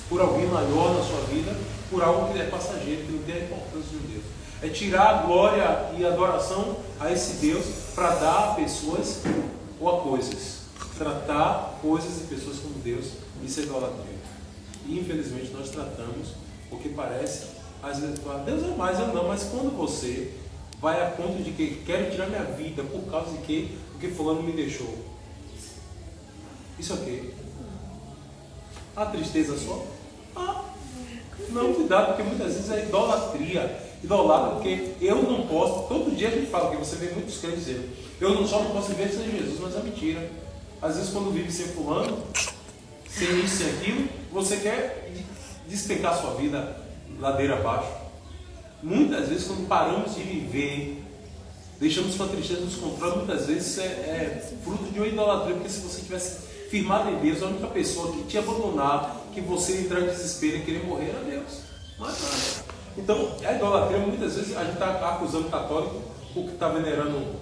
por alguém maior na sua vida, por algo que é passageiro, que não tem a importância de um Deus. É tirar a glória e a adoração a esse Deus para dar a pessoas ou a coisas. Tratar coisas e pessoas como Deus, isso é idolatria. E infelizmente nós tratamos, porque parece, às vezes, Deus é mais, eu não, mas quando você vai a ponto de que quero tirar minha vida por causa de que porque fulano me deixou. Isso aqui. A tristeza só? Não, cuidado, porque muitas vezes é idolatria. Idolatra, porque eu não posso, todo dia a gente fala, porque você vê muitos crentes dizendo, eu só não posso viver sem Jesus, mas é mentira. Às vezes quando vive sem fulano, sem isso, sem aquilo, você quer despencar sua vida ladeira abaixo. Muitas vezes quando paramos de viver, deixamos que a tristeza nos controle, muitas vezes é fruto de uma idolatria, porque se você tivesse firmado em Deus, a única pessoa que te abandonar, que você entrar em desespero e querer morrer era Deus. Mas nada. Então, a idolatria, muitas vezes a gente está acusando o católico porque está venerando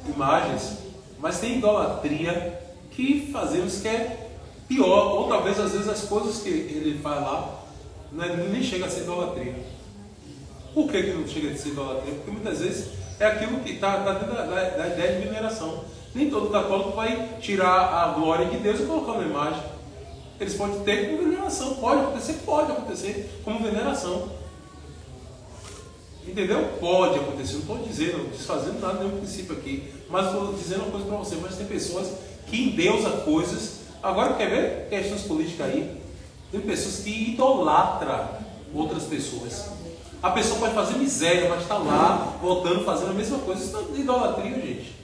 imagens, mas tem idolatria que fazemos que é pior, ou talvez às vezes as coisas que ele faz lá nem chega a ser idolatria. Por que não chega a ser idolatria? Porque muitas vezes é aquilo que está dentro da ideia de veneração. Nem todo católico vai tirar a glória de Deus e colocar uma imagem. Eles podem ter como veneração. Pode acontecer como veneração. Entendeu? Pode acontecer. Não estou dizendo, desfazendo nada, nenhum princípio aqui. Mas estou dizendo uma coisa para você. Mas tem pessoas que endeusam coisas. Agora, quer ver questões políticas aí? Tem pessoas que idolatram outras pessoas. A pessoa pode fazer miséria, mas está lá, voltando, fazendo a mesma coisa. Isso não é idolatria, gente.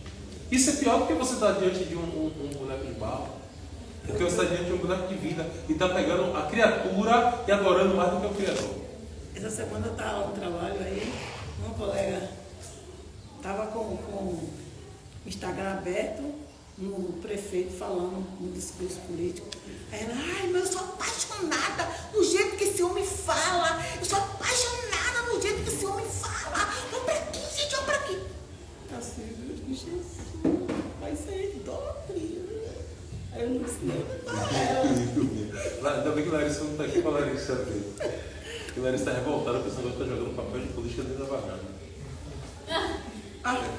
Isso é pior do que você estar diante de um boneco de barro. Porque você está diante de um boneco de vida e está pegando a criatura e adorando mais do que o Criador. Essa semana eu estava no trabalho aí, uma colega estava com o Instagram aberto, no prefeito falando um discurso político. Aí ela, mas eu sou apaixonada no jeito que esse homem fala, eu sou apaixonada no jeito que esse homem fala. Olha pra aqui, gente, olha pra aqui. Assim, Jesus, vai ser idolatria. Aí eu não disse não. Ainda bem que Larissa não está aqui para Larissa saber. Porque Larissa está revoltada pensando que está jogando papel de política dentro da vagina.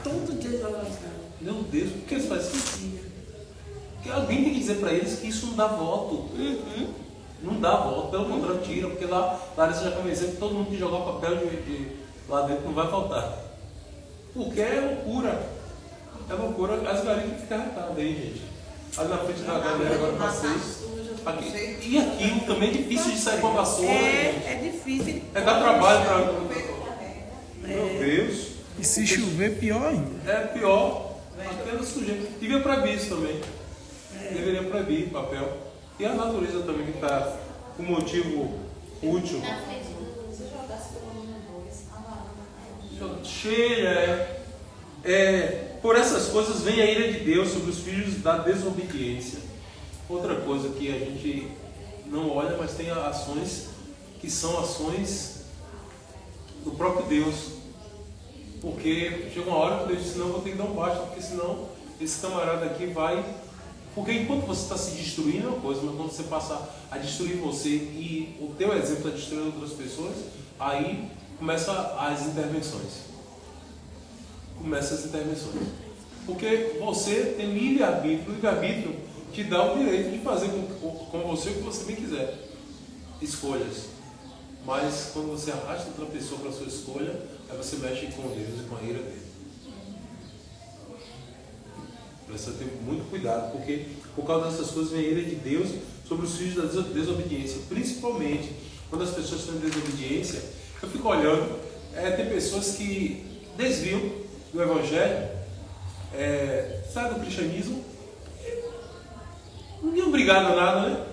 Todo dia joga na cara. Meu Deus, por que eles fazem isso? Porque alguém tem que dizer para eles que isso não dá voto. Não dá voto, pelo contrário, tira, porque lá Larissa já convenceu que todo mundo que jogar papel lá dentro não vai faltar. Porque é loucura. É loucura. As galinhas ficam arretadas aí, gente. Ali na frente da galera agora passei. E aquilo também é difícil de sair com a vassoura. É difícil. É dar trabalho para. Meu Deus. E se chover, pior ainda. É pior. Aquela sujeira. Devia proibir isso também. Deveria proibir papel. E a natureza também que está com motivo útil. Se jogasse pelo menos 2, Cheia. Por essas coisas vem a ira de Deus sobre os filhos da desobediência. Outra coisa que a gente não olha, mas tem ações que são ações do próprio Deus. Porque chega uma hora que Deus disse, não, vou ter que dar um basta, porque senão esse camarada aqui vai... Porque enquanto você está se destruindo é uma coisa, mas quando você passa a destruir você e o teu exemplo está destruindo outras pessoas, aí começam as intervenções. Porque você tem livre-arbítrio. O livre-arbítrio te dá o direito de fazer com você o que você bem quiser. Escolhas. Mas quando você arrasta outra pessoa para a sua escolha, aí você mexe com Deus e com a ira dele. Precisa ter muito cuidado, porque por causa dessas coisas vem a ira de Deus sobre os filhos da desobediência. Principalmente quando as pessoas estão em desobediência, eu fico olhando, tem pessoas que desviam do Evangelho, sai do cristianismo, não é obrigado a nada, né?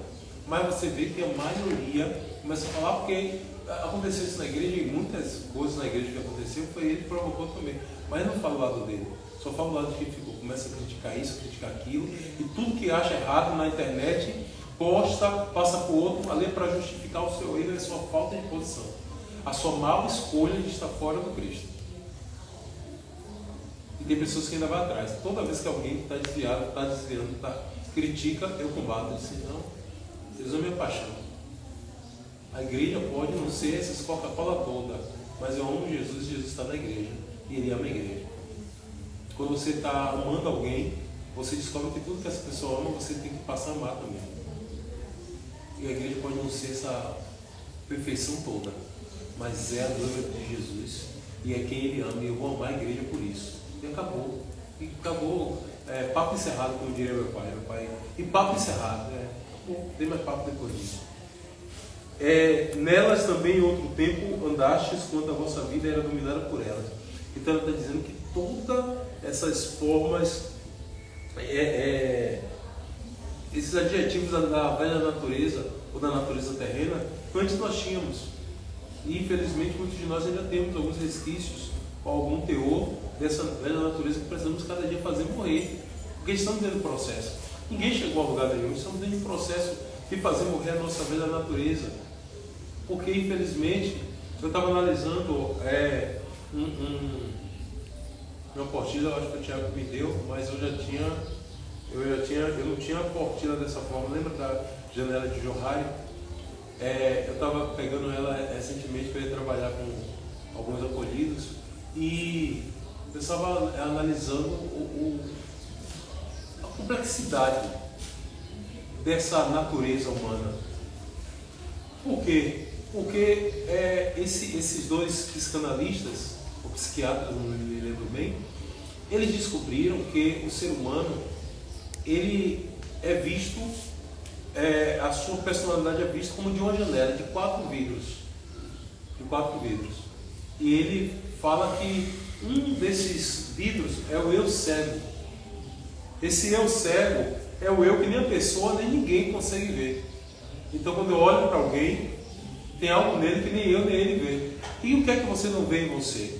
Mas você vê que a maioria começa a falar, porque aconteceu isso na igreja, e muitas coisas na igreja que aconteceu foi ele que provocou também. Mas não fala o lado dele, só fala o lado de quem ficou, começa a criticar isso, criticar aquilo, e tudo que acha errado na internet, posta, passa para o outro, ali para justificar o seu erro e a sua falta de posição, a sua mal escolha de estar fora do Cristo. E tem pessoas que ainda vão atrás. Toda vez que alguém está desviado, está desviando, critica, eu combato. Eu disse, não, Deus é minha paixão. A igreja pode não ser essas Coca-Cola toda, mas eu amo Jesus e Jesus está na igreja. E Ele ama a igreja. Quando você está amando alguém, você descobre que tudo que essa pessoa ama, você tem que passar a amar também. E a igreja pode não ser essa perfeição toda, mas é a noiva de Jesus e é quem ele ama, e eu vou amar a igreja por isso. E acabou. E acabou. Papo encerrado, como diria meu pai. E papo encerrado. Acabou. Não tem mais papo depois disso. Nelas também em outro tempo andastes quando a vossa vida era dominada por elas. Então ela está dizendo que todas essas formas, esses adjetivos da velha natureza ou da natureza terrena, antes nós tínhamos. E infelizmente muitos de nós ainda temos alguns resquícios ou algum teor dessa velha natureza que precisamos cada dia fazer morrer. Porque estamos dentro do processo. Ninguém chegou a lugar nenhum, estamos dentro do processo de fazer morrer a nossa velha natureza. Porque infelizmente, eu estava analisando uma portilha, eu acho que o Thiago me deu, mas eu não tinha a portilha dessa forma. Lembra da janela de Johari? Eu estava pegando ela recentemente para ir trabalhar com alguns acolhidos e eu estava analisando a complexidade dessa natureza humana. Por quê? Porque esses dois psicanalistas, ou psiquiatras, não me lembro bem, eles descobriram que o ser humano, ele é visto, a sua personalidade é vista como de uma janela de 4 vidros. E ele fala que um desses vidros é o eu cego. Esse eu cego é o eu que nem a pessoa nem ninguém consegue ver. Então quando eu olho para alguém, tem algo nele que nem eu nem ele vê. E o que é que você não vê em você?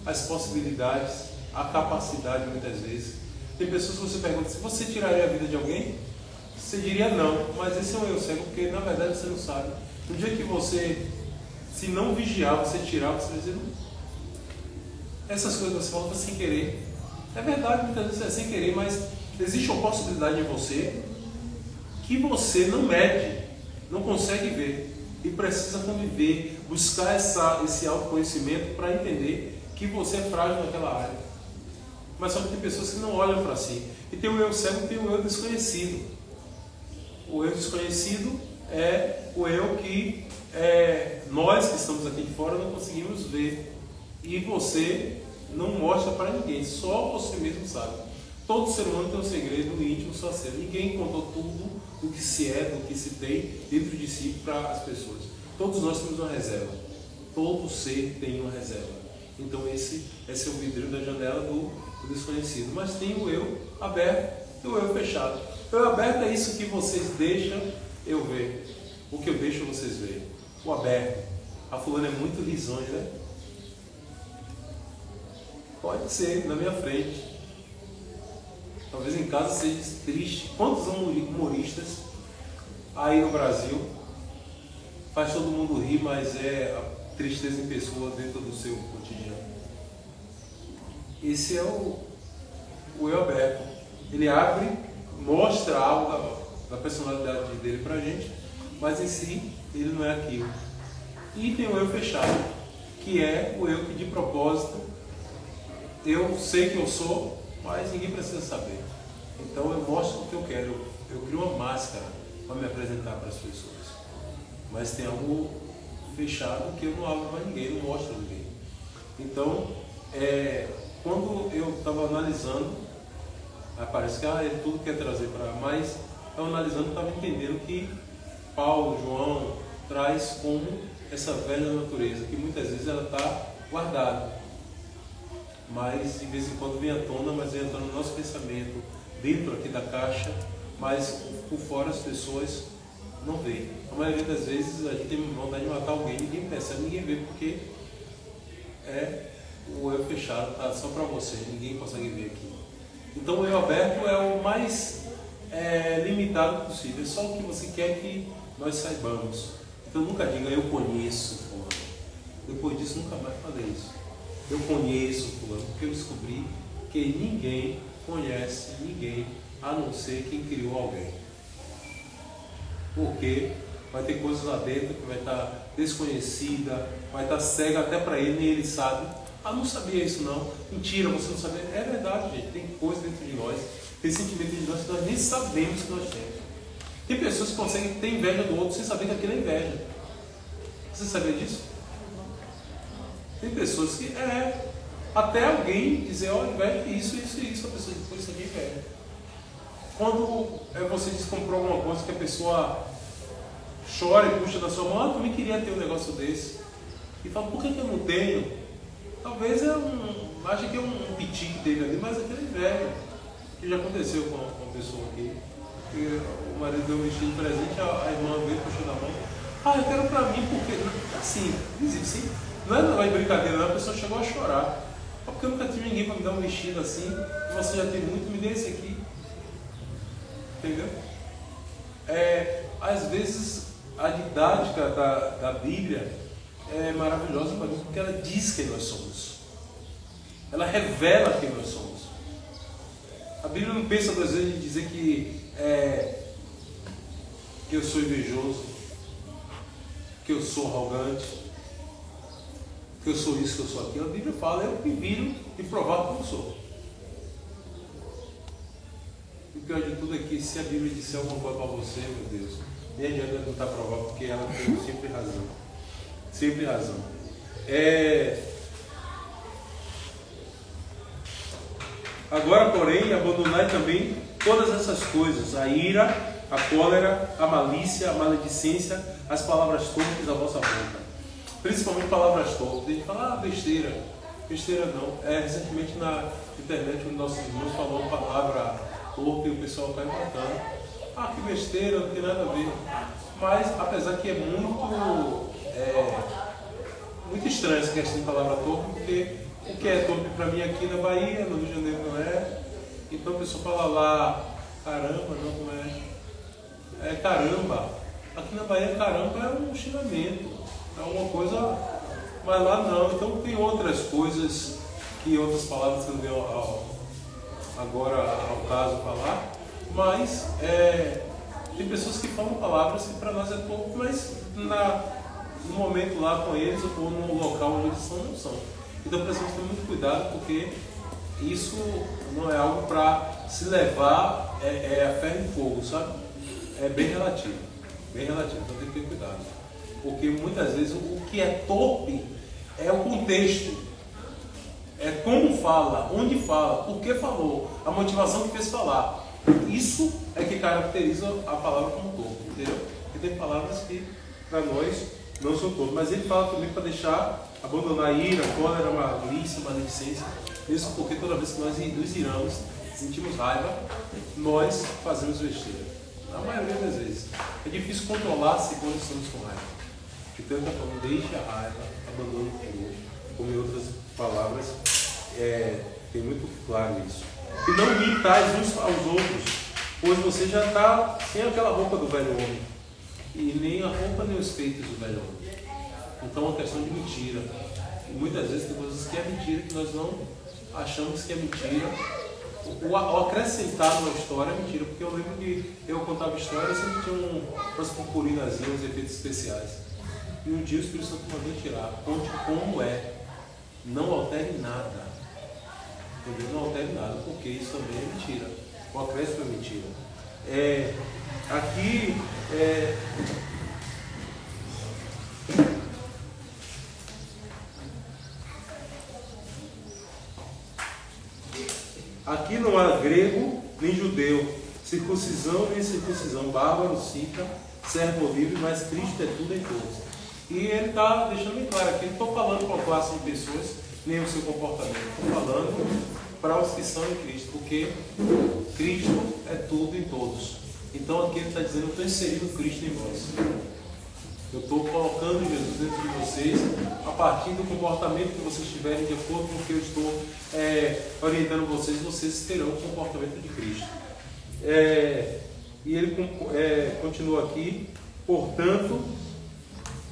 As possibilidades, a capacidade muitas vezes. Tem pessoas que você pergunta, se você tiraria a vida de alguém? Você diria não, mas esse é um eu cego, porque na verdade você não sabe. No dia que você, se não vigiar, você tirar, você vai dizer, essas coisas que você fala sem querer. É verdade, muitas vezes é sem querer, mas existe uma possibilidade em você que você não mede, não consegue ver. E precisa conviver, buscar esse autoconhecimento para entender que você é frágil naquela área. Mas só que tem pessoas que não olham para si. E tem o eu cego e tem o eu desconhecido. O eu desconhecido é o eu que nós que estamos aqui de fora não conseguimos ver. E você não mostra para ninguém, só você mesmo sabe. Todo ser humano tem um segredo íntimo só seu. Ninguém contou tudo do que se é, do que se tem dentro de si para as pessoas. Todos nós temos uma reserva. Todo ser tem uma reserva. Então esse é o vidro da janela do desconhecido. Mas tem o eu aberto e o eu fechado. O eu aberto é isso que vocês deixam eu ver. O que eu deixo vocês verem. O aberto. A fulana é muito risonha, né? Pode ser, na minha frente. Talvez em casa seja triste. Quantos humoristas aí no Brasil faz todo mundo rir, mas é a tristeza em pessoa dentro do seu cotidiano. Esse é o eu aberto. Ele abre, mostra algo da personalidade dele pra gente, mas em si ele não é aquilo. E tem o eu fechado, que é o eu que de propósito eu sei que eu sou, mas ninguém precisa saber. Então eu mostro o que eu quero, eu crio uma máscara para me apresentar para as pessoas. Mas tem algo fechado que eu não abro para ninguém, não mostro a ninguém. Então, quando eu estava analisando, parece que ele tudo quer trazer para, mas eu analisando estava entendendo que Paulo, João, traz como essa velha natureza, que muitas vezes ela está guardada. Mas de vez em quando vem à tona, mas vem à tona no nosso pensamento, dentro aqui da caixa, mas por fora as pessoas não veem. A maioria das vezes a gente tem vontade de matar alguém, ninguém percebe, ninguém vê, porque o eu fechado, está só para você, ninguém consegue ver aqui. Então o eu aberto é o mais limitado possível, é só o que você quer que nós saibamos. Então nunca diga eu conheço fulano. Depois disso nunca mais falei isso. Eu conheço fulano, porque eu descobri que ninguém conhece ninguém a não ser quem criou alguém. Porque vai ter coisas lá dentro que vai estar desconhecida, vai estar cega até para ele, nem ele sabe. Não sabia isso não. Mentira, você não sabia. É verdade, gente. Tem coisa dentro de nós, tem sentimento de nós que nós nem sabemos que nós temos. Tem pessoas que conseguem ter inveja do outro sem saber que aquilo é inveja. Você sabia disso? Tem pessoas que até alguém dizer, olha, inveja isso, a pessoa diz, isso aqui é inveja. Quando você descomprou alguma coisa que a pessoa chora e puxa da sua mão, eu também queria ter um negócio desse. E fala, por que eu não tenho? Talvez acha que é um pitique dele ali, mas aquilo é inveja. Que já aconteceu com uma pessoa aqui. O marido deu um vestido de presente, a irmã veio puxando a mão. Eu quero pra mim, porque assim, sim, não é negócio de brincadeira, não. A pessoa chegou a chorar. Porque eu nunca tive ninguém para me dar um vestido assim, e você já teve muito, me dê esse aqui. Entendeu? Às vezes a didática da Bíblia é maravilhosa para mim, porque ela diz quem nós somos. Ela revela quem nós somos. A Bíblia não pensa duas vezes em dizer que eu sou invejoso, que eu sou arrogante, que eu sou isso, que eu sou aquilo. A Bíblia fala, eu me viro e provar que eu sou. E o pior de tudo é que se a Bíblia disser alguma coisa para você, meu Deus, nem adianta não estar provado, porque ela tem sempre razão. Sempre razão. Agora, porém, abandonai também todas essas coisas, a ira, a cólera, a malícia, a maledicência, as palavras torpes da vossa boca. Principalmente palavras torpes. A gente fala, besteira. Besteira não. Recentemente na internet, um dos nossos irmãos falou uma palavra torpe e o pessoal está empatando. Que besteira, não tem nada a ver. Mas, apesar que é muito estranho essa questão de palavra torpe, porque o que é torpe para mim aqui na Bahia, no Rio de Janeiro não é. Então a pessoa fala lá, caramba, não é. Caramba. Aqui na Bahia, caramba é um xingamento. É uma coisa, mas lá não. Então tem outras coisas, outras palavras que não deu agora ao caso falar, mas tem pessoas que falam palavras que para nós é pouco, mas no momento lá com eles ou no local onde eles estão, não são. Então precisamos ter muito cuidado, porque isso não é algo para se levar a ferro e fogo, sabe? É bem relativo, então tem que ter cuidado. Porque muitas vezes o que é torpe é o contexto, é como fala, onde fala, por que falou, a motivação que fez falar. Isso é que caracteriza a palavra como torpe, entendeu? Porque tem palavras que para nós não são torpes, mas ele fala também para deixar, abandonar a ira, cólera, malícia, maledicência, mesmo porque toda vez que nós nos iramos, sentimos raiva, nós fazemos besteira. Na maioria das vezes. É difícil controlar-se quando estamos com raiva. Então ele está falando, deixe a raiva, abandone o furor. Como em outras palavras, tem muito claro isso. E não mintais uns aos outros, pois você já está sem aquela roupa do velho homem. E nem a roupa nem os feitos do velho homem. Então é uma questão de mentira. E muitas vezes tem coisas que é mentira que nós não achamos que é mentira. O acrescentar uma história é mentira, porque eu lembro que eu contava histórias e sempre tinha umas purpurinazinhas, uns efeitos especiais. E um dia o Espírito Santo mandou tirar. Conte como é. Não altere nada. Entendeu? Não altere nada, porque isso também é mentira. O acréscimo é mentira. Aqui não há grego nem judeu, circuncisão nem incircuncisão, bárbaro, cita, servo ou livre, mas Cristo é tudo em todos. E ele está deixando bem claro aqui, não estou falando para a classe de pessoas, nem o seu comportamento, estou falando para os que são em Cristo, porque Cristo é tudo em todos. Então aqui ele está dizendo, eu estou inserindo Cristo em vós. Eu estou colocando Jesus dentro de vocês, a partir do comportamento que vocês tiverem, de acordo com o que eu estou orientando vocês terão o comportamento de Cristo. E ele continua aqui, portanto,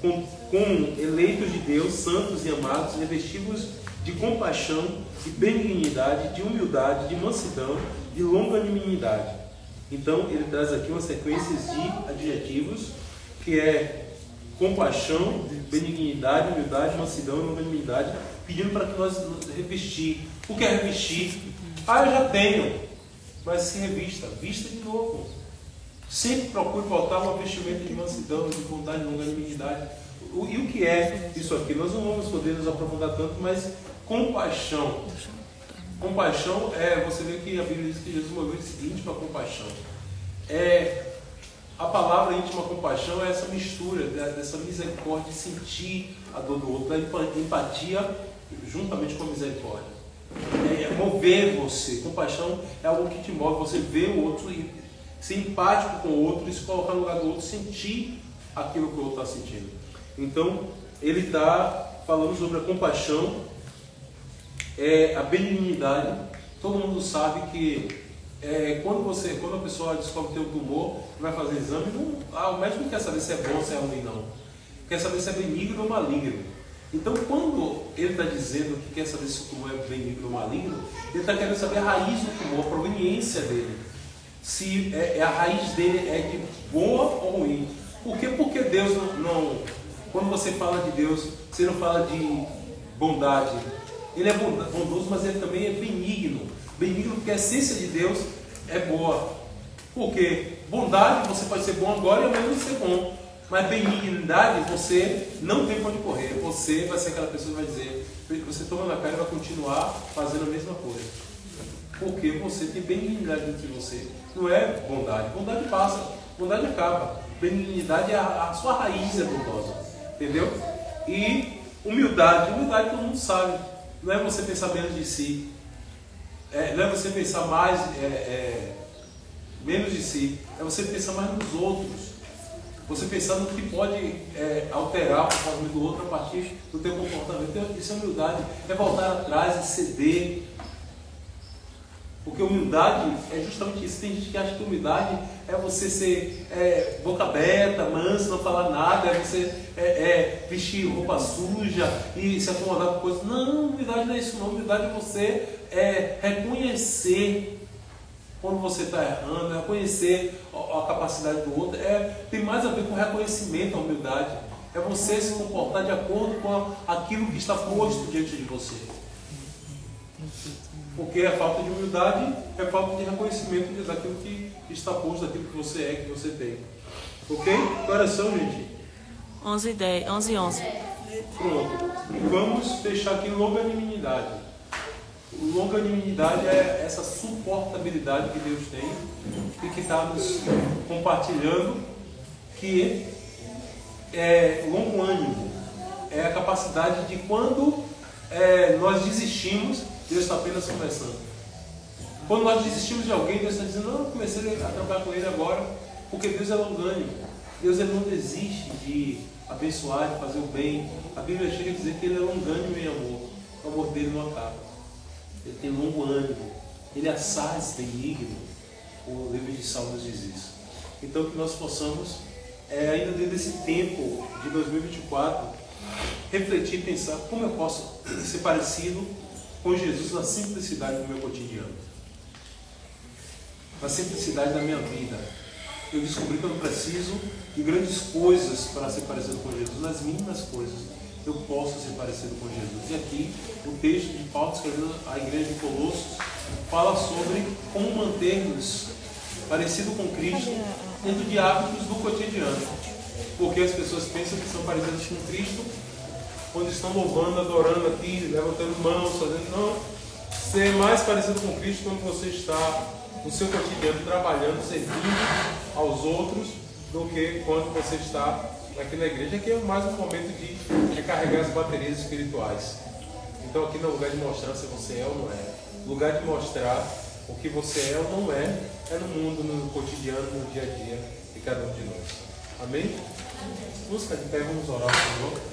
como eleitos de Deus, santos e amados, revestivos de compaixão, de benignidade, de humildade, de mansidão, de longanimidade. Então ele traz aqui uma sequência de adjetivos, que é compaixão, benignidade, humildade, mansidão e longanimidade, pedindo para que nós revestir. O que é revestir? Eu já tenho, mas se revista, vista de novo. Sempre procure voltar uma vestimenta de mansidão, de bondade, de longanimidade. E o que é isso aqui? Nós não vamos poder nos aprofundar tanto, mas compaixão. Compaixão você vê que a Bíblia diz que Jesus moveu de íntima compaixão. A palavra íntima compaixão é essa mistura dessa misericórdia, de sentir a dor do outro, da empatia juntamente com a misericórdia. Mover você. Compaixão é algo que te move, você vê o outro e ser empático com o outro e se colocar no lugar do outro, sentir aquilo que o outro está sentindo. Então, ele está falando sobre a compaixão, a benignidade. Todo mundo sabe que quando a pessoa descobre ter um tumor, vai fazer exame, o médico não quer saber se é bom ou se é ruim, não. Quer saber se é benigno ou maligno. Então, quando ele está dizendo que quer saber se o tumor é benigno ou maligno, ele está querendo saber a raiz do tumor, a proveniência dele. Se a raiz dele é de boa ou ruim. Por quê? Porque Deus não... Quando você fala de Deus, você não fala de bondade. Ele é bondoso, mas ele também é benigno. Benigno porque a essência de Deus é boa. Porque bondade, você pode ser bom agora e amanhã não ser bom. Mas benignidade, você não tem para onde correr. Você vai ser aquela pessoa que vai dizer, você toma na cara e vai continuar fazendo a mesma coisa. Porque você tem benignidade dentro de você. Não é bondade. Bondade passa, bondade acaba. Benignidade a sua raiz é bondosa. Entendeu? E humildade todo mundo sabe. Não é você pensar menos de si. Não é você pensar menos de si. É você pensar mais nos outros. Você pensar no que pode alterar o comportamento do outro a partir do teu comportamento. Então, isso é humildade. É voltar atrás e ceder. Porque humildade é justamente isso. Tem gente que acha que humildade é você ser boca aberta, manso, não falar nada, é você vestir roupa suja e se acomodar com coisas. Não, humildade não é isso não. Humildade é você reconhecer quando você está errando, reconhecer a capacidade do outro. Tem mais a ver com reconhecimento, a humildade. É você se comportar de acordo com aquilo que está posto diante de você. Porque a falta de humildade é falta de reconhecimento daquilo que está posto, daquilo que você é, que você tem. Ok? Que horas são, gente? 11h11. Pronto. Vamos fechar aqui longanimidade. Longanimidade é essa suportabilidade que Deus tem e que está nos compartilhando, que é longo ânimo. É a capacidade de quando nós desistimos, Deus está apenas começando. Quando nós desistimos de alguém, Deus está dizendo, não, eu comecei a trabalhar com ele agora, porque Deus é longânimo. Deus ele não desiste de abençoar, de fazer o bem. A Bíblia chega a dizer que ele é longânimo em amor. O amor dele não acaba. Ele tem longo ânimo. Ele é assaz benigno. O livro de Salmos diz isso. Então que nós possamos, ainda dentro desse tempo de 2024, refletir e pensar como eu posso ser parecido com Jesus na simplicidade do meu cotidiano, na simplicidade da minha vida. Eu descobri que eu não preciso de grandes coisas para ser parecido com Jesus. Nas mínimas coisas eu posso ser parecido com Jesus. E aqui o texto de Paulo escrevendo à igreja de Colossos fala sobre como manter-nos parecido com Cristo dentro de hábitos do cotidiano. Porque as pessoas pensam que são parecidas com Cristo quando estão louvando, adorando aqui, levantando mãos, fazendo... Não. Ser mais parecido com Cristo quando você está no seu cotidiano, trabalhando, servindo aos outros, do que quando você está aqui na igreja, que é mais um momento de recarregar as baterias espirituais. Então aqui não é lugar de mostrar se você é ou não é. O lugar de mostrar o que você é ou não é no mundo, no cotidiano, no dia a dia de cada um de nós. Amém? Vamos ficar de pé, vamos orar ao Senhor.